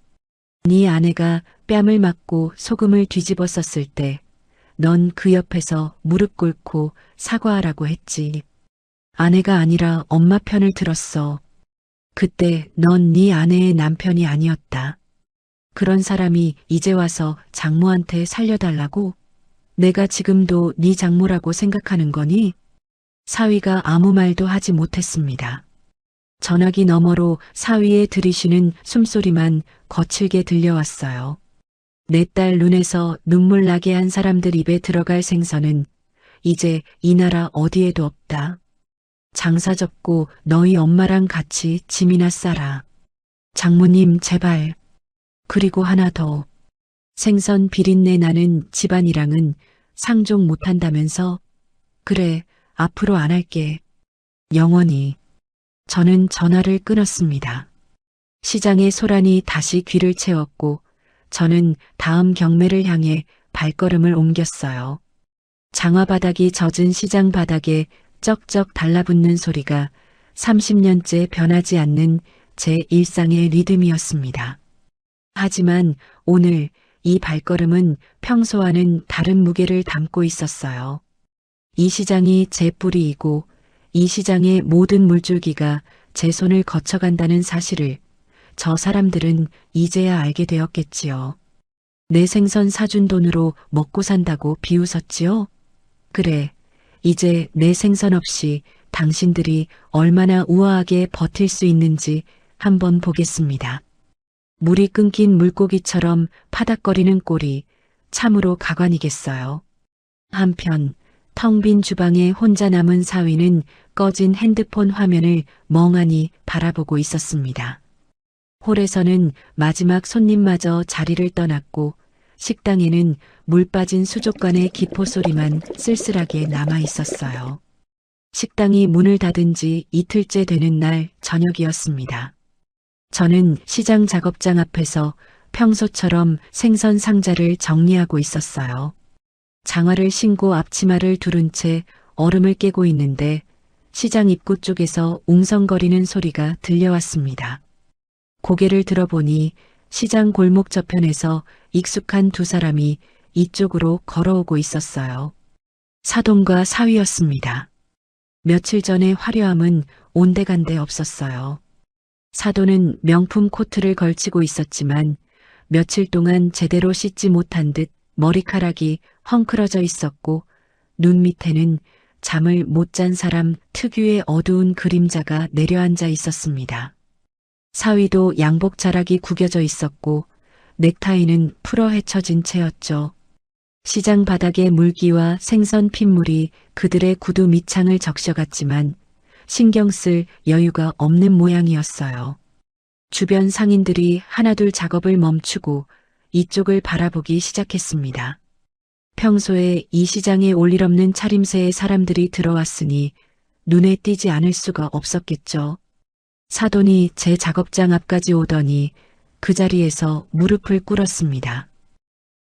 네 아내가 뺨을 맞고 소금을 뒤집어 썼을 때 넌 그 옆에서 무릎 꿇고 사과하라고 했지. 아내가 아니라 엄마 편을 들었어. 그때 넌 네 아내의 남편이 아니었다. 그런 사람이 이제 와서 장모한테 살려달라고? 내가 지금도 네 장모라고 생각하는 거니? 사위가 아무 말도 하지 못했습니다. 전화기 너머로 사위의 들이쉬는 숨소리만 거칠게 들려왔어요. 내 딸 눈에서 눈물 나게 한 사람들 입에 들어갈 생선은 이제 이 나라 어디에도 없다. 장사 접고 너희 엄마랑 같이 짐이나 싸라. 장모님 제발. 그리고 하나 더. 생선 비린내 나는 집안이랑은 상종 못한다면서? 그래, 앞으로 안 할게. 영원히. 저는 전화를 끊었습니다. 시장의 소란이 다시 귀를 채웠고 저는 다음 경매를 향해 발걸음을 옮겼어요. 장화바닥이 젖은 시장 바닥에 쩍쩍 달라붙는 소리가 30년째 변하지 않는 제 일상의 리듬이었습니다. 하지만 오늘 이 발걸음은 평소와는 다른 무게를 담고 있었어요. 이 시장이 제 뿌리이고 이 시장의 모든 물줄기가 제 손을 거쳐간다는 사실을 저 사람들은 이제야 알게 되었겠지요. 내 생선 사준 돈으로 먹고 산다고 비웃었지요? 그래, 이제 내 생선 없이 당신들이 얼마나 우아하게 버틸 수 있는지 한번 보겠습니다. 물이 끊긴 물고기처럼 파닥거리는 꼴이 참으로 가관이겠어요. 한편 텅 빈 주방에 혼자 남은 사위는 꺼진 핸드폰 화면을 멍하니 바라보고 있었습니다. 홀에서는 마지막 손님마저 자리를 떠났고 식당에는 물 빠진 수족관의 기포 소리만 쓸쓸하게 남아 있었어요. 식당이 문을 닫은 지 이틀째 되는 날 저녁이었습니다. 저는 시장 작업장 앞에서 평소처럼 생선 상자를 정리하고 있었어요. 장화를 신고 앞치마를 두른 채 얼음을 깨고 있는데 시장 입구 쪽에서 웅성거리는 소리가 들려왔습니다. 고개를 들어보니 시장 골목 저편에서 익숙한 두 사람이 이쪽으로 걸어오고 있었어요. 사돈과 사위였습니다. 며칠 전의 화려함은 온데간데 없었어요. 사돈은 명품 코트를 걸치고 있었지만 며칠 동안 제대로 씻지 못한 듯 머리카락이 헝클어져 있었고 눈 밑에는 잠을 못 잔 사람 특유의 어두운 그림자가 내려앉아 있었습니다. 사위도 양복 자락이 구겨져 있었고 넥타이는 풀어 헤쳐진 채였죠. 시장 바닥의 물기와 생선 핏물이 그들의 구두 밑창을 적셔갔지만 신경 쓸 여유가 없는 모양이었어요. 주변 상인들이 하나둘 작업을 멈추고 이쪽을 바라보기 시작했습니다. 평소에 이 시장에 올 일 없는 차림새의 사람들이 들어왔으니 눈에 띄지 않을 수가 없었겠죠. 사돈이 제 작업장 앞까지 오더니 그 자리에서 무릎을 꿇었습니다.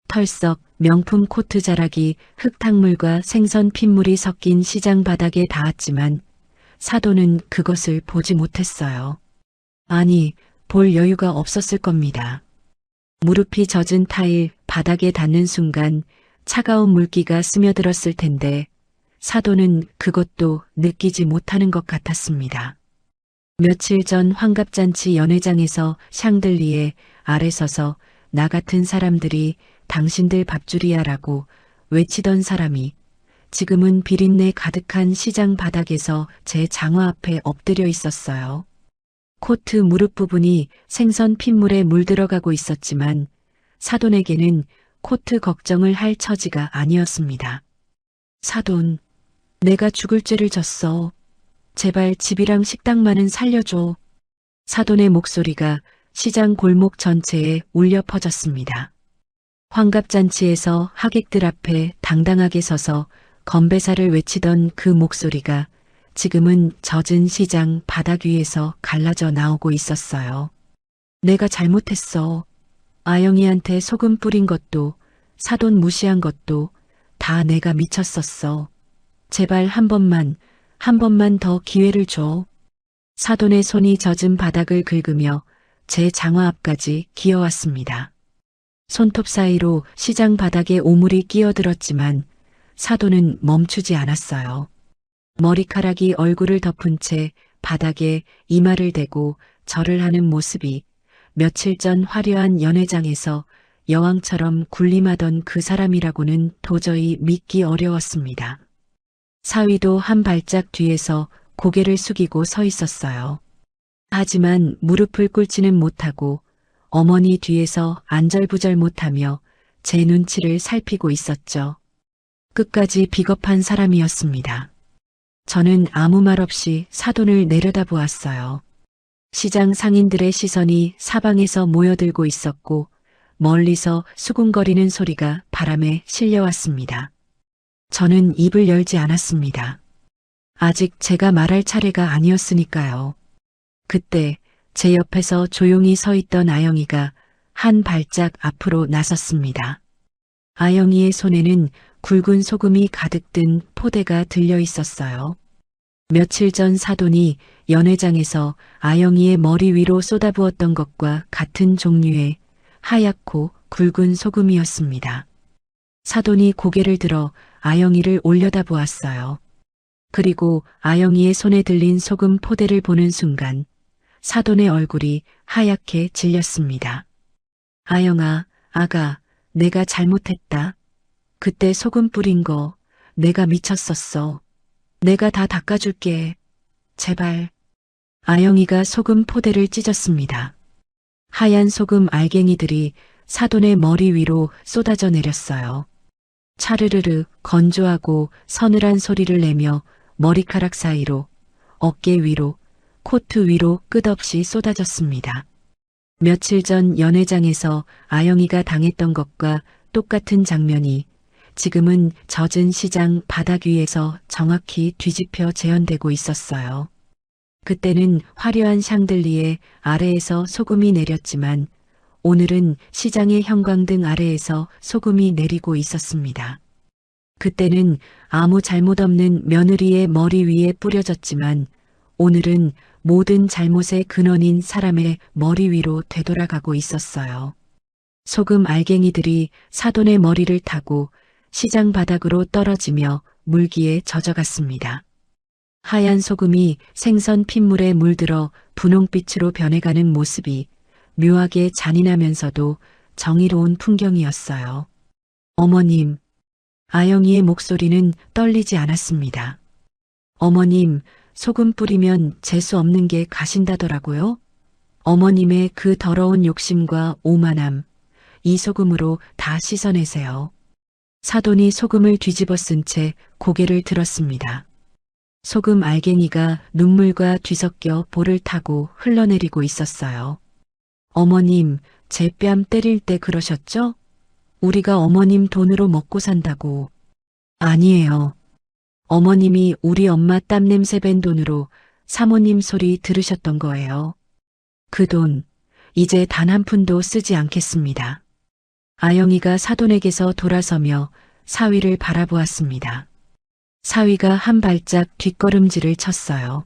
털썩 명품 코트 자락이 흙탕물과 생선 핏물이 섞인 시장 바닥에 닿았지만 사돈은 그것을 보지 못했어요. 아니, 볼 여유가 없었을 겁니다. 무릎이 젖은 타일 바닥에 닿는 순간 차가운 물기가 스며들었을 텐데 사돈은 그것도 느끼지 못하는 것 같았습니다. 며칠 전 환갑잔치 연회장에서 샹들리에 아래 서서 나 같은 사람들이 당신들 밥줄이야라고 외치던 사람이 지금은 비린내 가득한 시장 바닥에서 제 장화 앞에 엎드려 있었어요. 코트 무릎 부분이 생선 핏물에 물들어가고 있었지만 사돈에게는 코트 걱정을 할 처지가 아니었습니다. 사돈, 내가 죽을 죄를 졌어. 제발 집이랑 식당만은 살려줘. 사돈의 목소리가 시장 골목 전체에 울려 퍼졌습니다. 환갑잔치에서 하객들 앞에 당당하게 서서 건배사를 외치던 그 목소리가 지금은 젖은 시장 바닥 위에서 갈라져 나오고 있었어요. 내가 잘못했어. 아영이한테 소금 뿌린 것도 사돈 무시한 것도 다 내가 미쳤었어. 제발 한 번만 더 기회를 줘. 사돈의 손이 젖은 바닥을 긁으며 제 장화 앞까지 기어왔습니다. 손톱 사이로 시장 바닥에 오물이 끼어들었지만 사돈은 멈추지 않았어요. 머리카락이 얼굴을 덮은 채 바닥에 이마를 대고 절을 하는 모습이 며칠 전 화려한 연회장에서 여왕처럼 군림하던 그 사람이라고는 도저히 믿기 어려웠습니다. 사위도 한 발짝 뒤에서 고개를 숙이고 서 있었어요. 하지만 무릎을 꿇지는 못하고 어머니 뒤에서 안절부절 못하며 제 눈치를 살피고 있었죠. 끝까지 비겁한 사람이었습니다. 저는 아무 말 없이 사돈을 내려다보았어요. 시장 상인들의 시선이 사방에서 모여들고 있었고 멀리서 수군거리는 소리가 바람에 실려왔습니다. 저는 입을 열지 않았습니다. 아직 제가 말할 차례가 아니었으니까요. 그때 제 옆에서 조용히 서 있던 아영이가 한 발짝 앞으로 나섰습니다. 아영이의 손에는 굵은 소금이 가득 든 포대가 들려 있었어요. 며칠 전 사돈이 연회장에서 아영이의 머리 위로 쏟아부었던 것과 같은 종류의 하얗고 굵은 소금이었습니다. 사돈이 고개를 들어 아영이를 올려다보았어요. 그리고 아영이의 손에 들린 소금 포대를 보는 순간 사돈의 얼굴이 하얗게 질렸습니다. 아영아, 아가, 내가 잘못했다. 그때 소금 뿌린 거 내가 미쳤었어. 내가 다 닦아줄게. 제발. 아영이가 소금 포대를 찢었습니다. 하얀 소금 알갱이들이 사돈의 머리 위로 쏟아져 내렸어요. 차르르르 건조하고 서늘한 소리를 내며 머리카락 사이로, 어깨 위로, 코트 위로 끝없이 쏟아졌습니다. 며칠 전 연회장에서 아영이가 당했던 것과 똑같은 장면이 지금은 젖은 시장 바닥 위에서 정확히 뒤집혀 재현되고 있었어요. 그때는 화려한 샹들리에 아래에서 소금이 내렸지만 오늘은 시장의 형광등 아래에서 소금이 내리고 있었습니다. 그때는 아무 잘못 없는 며느리의 머리 위에 뿌려졌지만 오늘은 모든 잘못의 근원인 사람의 머리 위로 되돌아가고 있었어요. 소금 알갱이들이 사돈의 머리를 타고 시장 바닥으로 떨어지며 물기에 젖어갔습니다. 하얀 소금이 생선 핏물에 물들어 분홍빛으로 변해가는 모습이 묘하게 잔인하면서도 정의로운 풍경이었어요. 어머님, 아영이의 목소리는 떨리지 않았습니다. 어머님, 소금 뿌리면 재수 없는 게 가신다더라고요. 어머님의 그 더러운 욕심과 오만함, 이 소금으로 다 씻어내세요. 사돈이 소금을 뒤집어 쓴 채 고개를 들었습니다. 소금 알갱이가 눈물과 뒤섞여 볼을 타고 흘러내리고 있었어요. 어머님, 제 뺨 때릴 때 그러셨죠? 우리가 어머님 돈으로 먹고 산다고. 아니에요. 어머님이 우리 엄마 땀 냄새 밴 돈으로 사모님 소리 들으셨던 거예요. 그 돈, 이제 단 한 푼도 쓰지 않겠습니다. 아영이가 사돈에게서 돌아서며 사위를 바라보았습니다. 사위가 한 발짝 뒷걸음질을 쳤어요.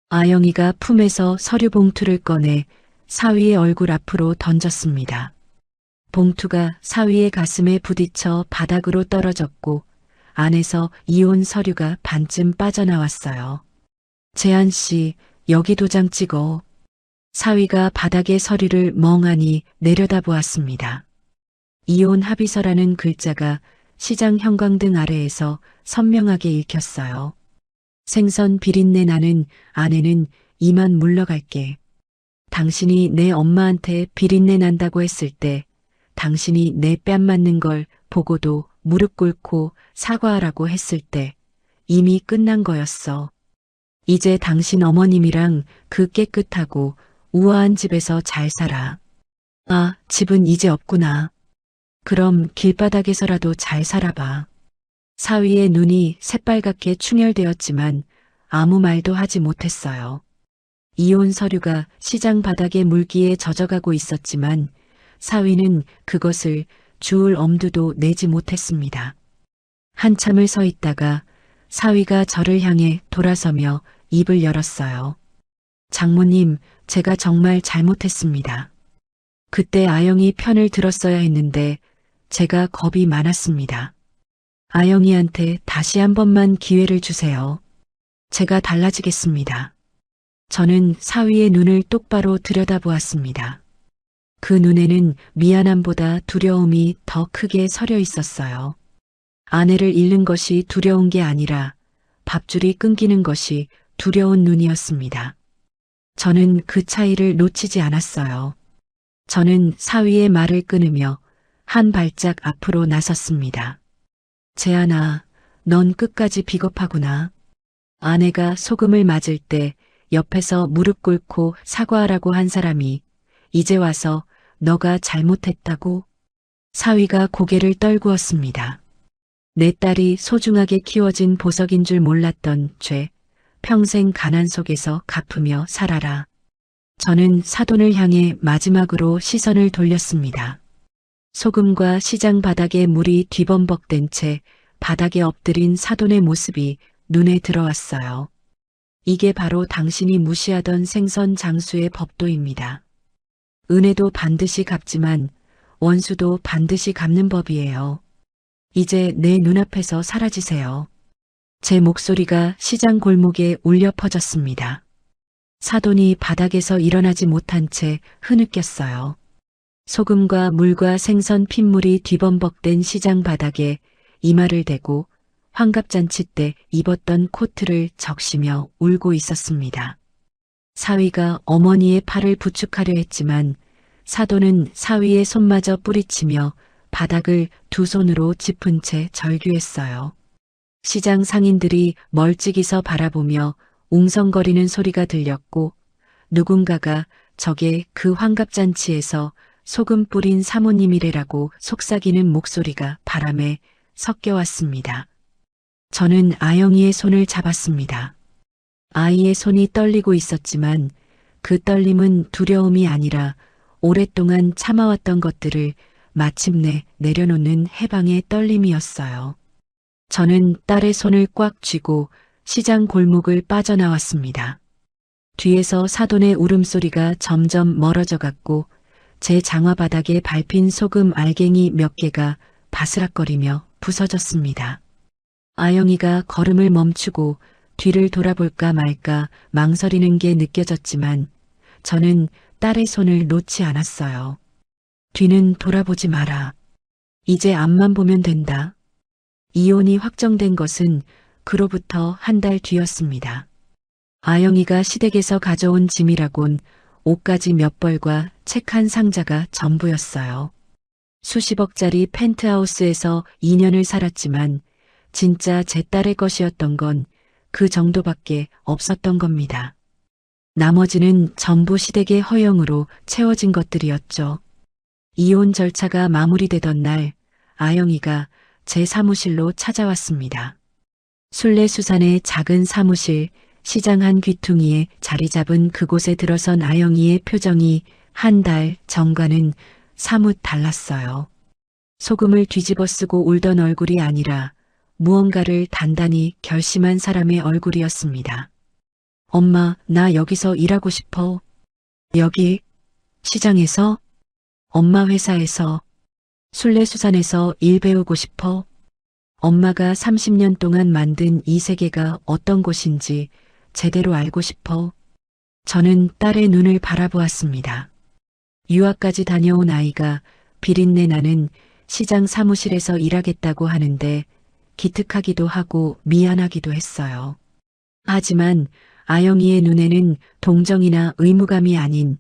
아영이가 품에서 서류 봉투를 꺼내 사위의 얼굴 앞으로 던졌습니다. 봉투가 사위의 가슴에 부딪혀 바닥으로 떨어졌고 안에서 이혼 서류가 반쯤 빠져나왔어요. 재한 씨, 여기 도장 찍어. 사위가 바닥의 서류를 멍하니 내려다보았습니다. 이혼 합의서라는 글자가 시장 형광등 아래에서 선명하게 읽혔어요. 생선 비린내 나는 아내는 이만 물러갈게. 당신이 내 엄마한테 비린내 난다고 했을 때 당신이 내 뺨 맞는 걸 보고도 무릎 꿇고 사과하라고 했을 때 이미 끝난 거였어. 이제 당신 어머님이랑 그 깨끗하고 우아한 집에서 잘 살아. 아, 집은 이제 없구나. 그럼 길바닥에서라도 잘 살아봐. 사위의 눈이 새빨갛게 충혈되었지만 아무 말도 하지 못했어요. 이혼 서류가 시장 바닥의 물기에 젖어가고 있었지만 사위는 그것을 주울 엄두도 내지 못했습니다. 한참을 서 있다가 사위가 저를 향해 돌아서며 입을 열었어요. 장모님, 제가 정말 잘못했습니다. 그때 아영이 편을 들었어야 했는데 제가 겁이 많았습니다. 아영이한테 다시 한 번만 기회를 주세요. 제가 달라지겠습니다. 저는 사위의 눈을 똑바로 들여다보았습니다. 그 눈에는 미안함보다 두려움이 더 크게 서려 있었어요. 아내를 잃는 것이 두려운 게 아니라 밥줄이 끊기는 것이 두려운 눈이었습니다. 저는 그 차이를 놓치지 않았어요. 저는 사위의 말을 끊으며 한 발짝 앞으로 나섰습니다. 재한아, 넌 끝까지 비겁하구나. 아내가 소금을 맞을 때 옆에서 무릎 꿇고 사과하라고 한 사람이 이제 와서 너가 잘못했다고? 사위가 고개를 떨구었습니다. 내 딸이 소중하게 키워진 보석인 줄 몰랐던 죄, 평생 가난 속에서 갚으며 살아라. 저는 사돈을 향해 마지막으로 시선을 돌렸습니다. 소금과 시장 바닥에 물이 뒤범벅된 채 바닥에 엎드린 사돈의 모습이 눈에 들어왔어요. 이게 바로 당신이 무시하던 생선 장수의 법도입니다. 은혜도 반드시 갚지만 원수도 반드시 갚는 법이에요. 이제 내 눈앞에서 사라지세요. 제 목소리가 시장 골목에 울려 퍼졌습니다. 사돈이 바닥에서 일어나지 못한 채 흐느꼈어요. 소금과 물과 생선 핏물이 뒤범벅된 시장 바닥에 이마를 대고 환갑잔치 때 입었던 코트를 적시며 울고 있었습니다. 사위가 어머니의 팔을 부축하려 했지만 사돈은 사위의 손마저 뿌리치며 바닥을 두 손으로 짚은 채 절규했어요. 시장 상인들이 멀찍이서 바라보며 웅성거리는 소리가 들렸고 누군가가 저게 그 환갑잔치에서 소금 뿌린 사모님이래라고 속삭이는 목소리가 바람에 섞여왔습니다. 저는 아영이의 손을 잡았습니다. 아이의 손이 떨리고 있었지만 그 떨림은 두려움이 아니라 오랫동안 참아왔던 것들을 마침내 내려놓는 해방의 떨림이었어요. 저는 딸의 손을 꽉 쥐고 시장 골목을 빠져나왔습니다. 뒤에서 사돈의 울음소리가 점점 멀어져 갔고 제 장화 바닥에 밟힌 소금 알갱이 몇 개가 바스락거리며 부서졌습니다. 아영이가 걸음을 멈추고 뒤를 돌아볼까 말까 망설이는 게 느껴졌지만 저는 딸의 손을 놓지 않았어요. 뒤는 돌아보지 마라. 이제 앞만 보면 된다. 이혼이 확정된 것은 그로부터 한 달 뒤였습니다. 아영이가 시댁에서 가져온 짐이라곤 옷가지 몇 벌과 책 한 상자가 전부였어요. 수십억짜리 펜트하우스에서 2년을 살았지만 진짜 제 딸의 것이었던 건 그 정도밖에 없었던 겁니다. 나머지는 전부 시댁의 허용으로 채워진 것들이었죠. 이혼 절차가 마무리되던 날 아영이가 제 사무실로 찾아왔습니다. 순례수산의 작은 사무실, 시장 한 귀퉁이에 자리 잡은 그곳에 들어선 아영이의 표정이 한 달 전과는 사뭇 달랐어요. 소금을 뒤집어 쓰고 울던 얼굴이 아니라 무언가를 단단히 결심한 사람의 얼굴이었습니다. 엄마, 나 여기서 일하고 싶어. 여기? 시장에서? 엄마 회사에서? 순례수산에서 일 배우고 싶어. 엄마가 30년 동안 만든 이 세계가 어떤 곳인지 제대로 알고 싶어. 저는 딸의 눈을 바라보았습니다. 유학까지 다녀온 아이가 비린내 나는 시장 사무실에서 일하겠다고 하는데 기특하기도 하고 미안하기도 했어요. 하지만 아영이의 눈에는 동정이나 의무감이 아닌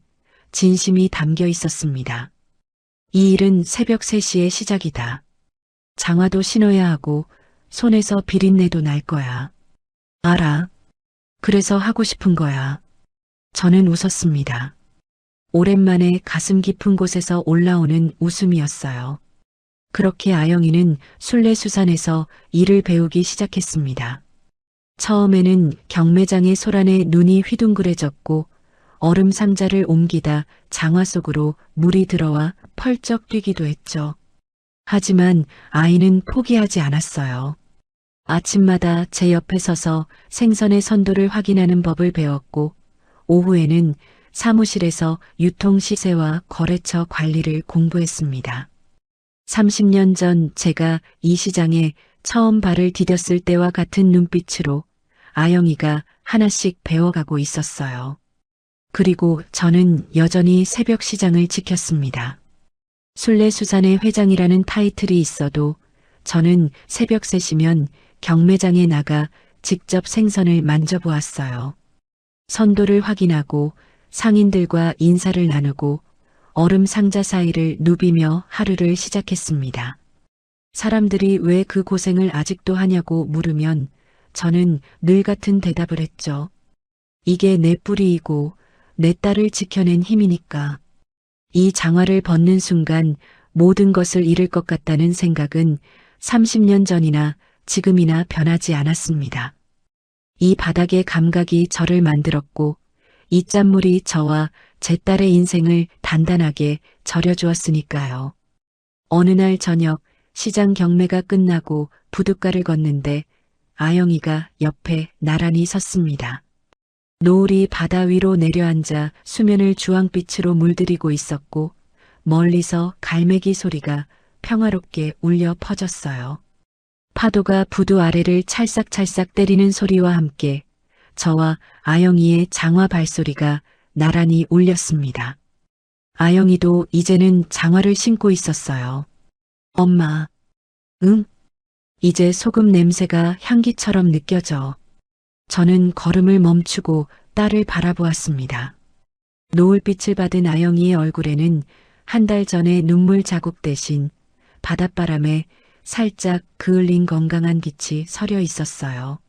진심이 담겨 있었습니다. 이 일은 새벽 3시의 시작이다. 장화도 신어야 하고 손에서 비린내도 날 거야. 알아. 그래서 하고 싶은 거야. 저는 웃었습니다. 오랜만에 가슴 깊은 곳에서 올라오는 웃음이었어요. 그렇게 아영이는 순례수산에서 일을 배우기 시작했습니다. 처음에는 경매장의 소란에 눈이 휘둥그레졌고 얼음 상자를 옮기다 장화 속으로 물이 들어와 펄쩍 뛰기도 했죠. 하지만 아이는 포기하지 않았어요. 아침마다 제 옆에 서서 생선의 선도를 확인하는 법을 배웠고 오후에는 사무실에서 유통 시세와 거래처 관리를 공부했습니다. 30년 전 제가 이 시장에 처음 발을 디뎠을 때와 같은 눈빛으로 아영이가 하나씩 배워가고 있었어요. 그리고 저는 여전히 새벽 시장을 지켰습니다. 순례수산의 회장이라는 타이틀이 있어도 저는 새벽 3시면 경매장에 나가 직접 생선을 만져보았어요. 선도를 확인하고 상인들과 인사를 나누고 얼음 상자 사이를 누비며 하루를 시작했습니다. 사람들이 왜 그 고생을 아직도 하냐고 물으면 저는 늘 같은 대답을 했죠. 이게 내 뿌리이고 내 딸을 지켜낸 힘이니까. 이 장화를 벗는 순간 모든 것을 잃을 것 같다는 생각은 30년 전이나 지금이나 변하지 않았습니다. 이 바닥의 감각이 저를 만들었고 이 짠물이 저와 제 딸의 인생을 단단하게 절여주었으니까요. 어느 날 저녁 시장 경매가 끝나고 부둣가를 걷는데 아영이가 옆에 나란히 섰습니다. 노을이 바다 위로 내려앉아 수면을 주황빛으로 물들이고 있었고 멀리서 갈매기 소리가 평화롭게 울려 퍼졌어요. 파도가 부두 아래를 찰싹찰싹 때리는 소리와 함께 저와 아영이의 장화 발소리가 나란히 울렸습니다. 아영이도 이제는 장화를 신고 있었어요. 엄마, 응? 이제 소금 냄새가 향기처럼 느껴져. 저는 걸음을 멈추고 딸을 바라보았습니다. 노을빛을 받은 아영이의 얼굴에는 한 달 전의 눈물 자국 대신 바닷바람에 살짝 그을린 건강한 빛이 서려 있었어요.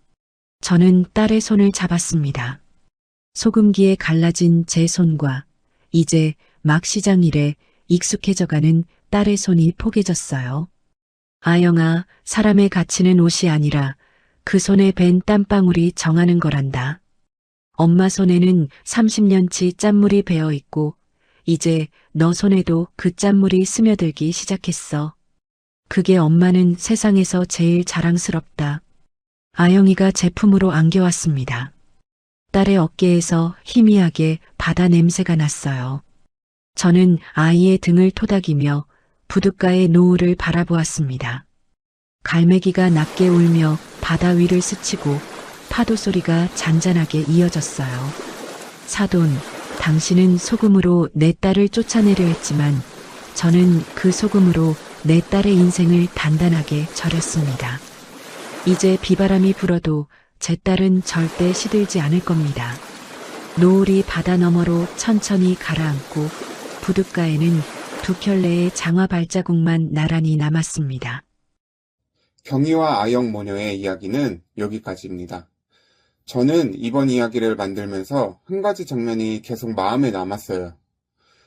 저는 딸의 손을 잡았습니다. 소금기에 갈라진 제 손과 이제 막 시장 일에 익숙해져가는 딸의 손이 포개졌어요. 아영아, 사람의 가치는 옷이 아니라 그 손에 밴 땀방울이 정하는 거란다. 엄마 손에는 30년치 짠물이 배어 있고 이제 너 손에도 그 짠물이 스며들기 시작했어. 그게 엄마는 세상에서 제일 자랑스럽다. 아영이가 제품으로 안겨왔습니다. 딸의 어깨에서 희미하게 바다 냄새가 났어요. 저는 아이의 등을 토닥이며 부둣가의 노을을 바라보았습니다. 갈매기가 낮게 울며 바다 위를 스치고 파도 소리가 잔잔하게 이어졌어요. 사돈, 당신은 소금으로 내 딸을 쫓아내려 했지만 저는 그 소금으로 내 딸의 인생을 단단하게 절였습니다. 이제 비바람이 불어도 제 딸은 절대 시들지 않을 겁니다. 노을이 바다 너머로 천천히 가라앉고 부둣가에는 두 켤레의 장화 발자국만 나란히 남았습니다. 경희와 아영 모녀의 이야기는 여기까지입니다. 저는 이번 이야기를 만들면서 한 가지 장면이 계속 마음에 남았어요.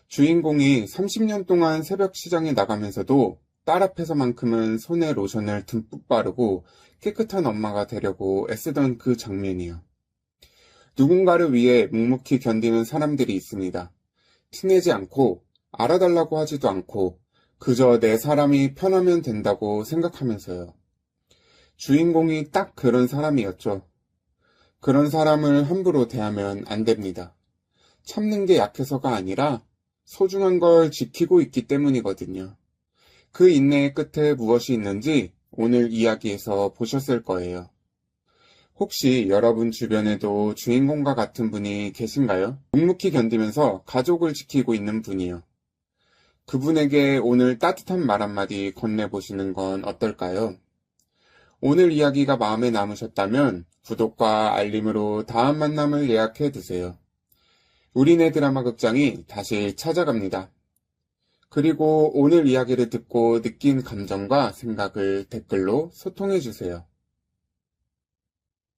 주인공이 30년 동안 새벽 시장에 나가면서도 딸 앞에서만큼은 손에 로션을 듬뿍 바르고 깨끗한 엄마가 되려고 애쓰던 그 장면이요. 누군가를 위해 묵묵히 견디는 사람들이 있습니다. 티내지 않고 알아달라고 하지도 않고 그저 내 사람이 편하면 된다고 생각하면서요. 주인공이 딱 그런 사람이었죠. 그런 사람을 함부로 대하면 안 됩니다. 참는 게 약해서가 아니라 소중한 걸 지키고 있기 때문이거든요. 그 인내의 끝에 무엇이 있는지 오늘 이야기에서 보셨을 거예요. 혹시 여러분 주변에도 주인공과 같은 분이 계신가요? 묵묵히 견디면서 가족을 지키고 있는 분이요. 그분에게 오늘 따뜻한 말 한마디 건네보시는 건 어떨까요? 오늘 이야기가 마음에 남으셨다면 구독과 알림으로 다음 만남을 예약해 두세요. 우리네 드라마 극장이 다시 찾아갑니다. 그리고 오늘 이야기를 듣고 느낀 감정과 생각을 댓글로 소통해 주세요.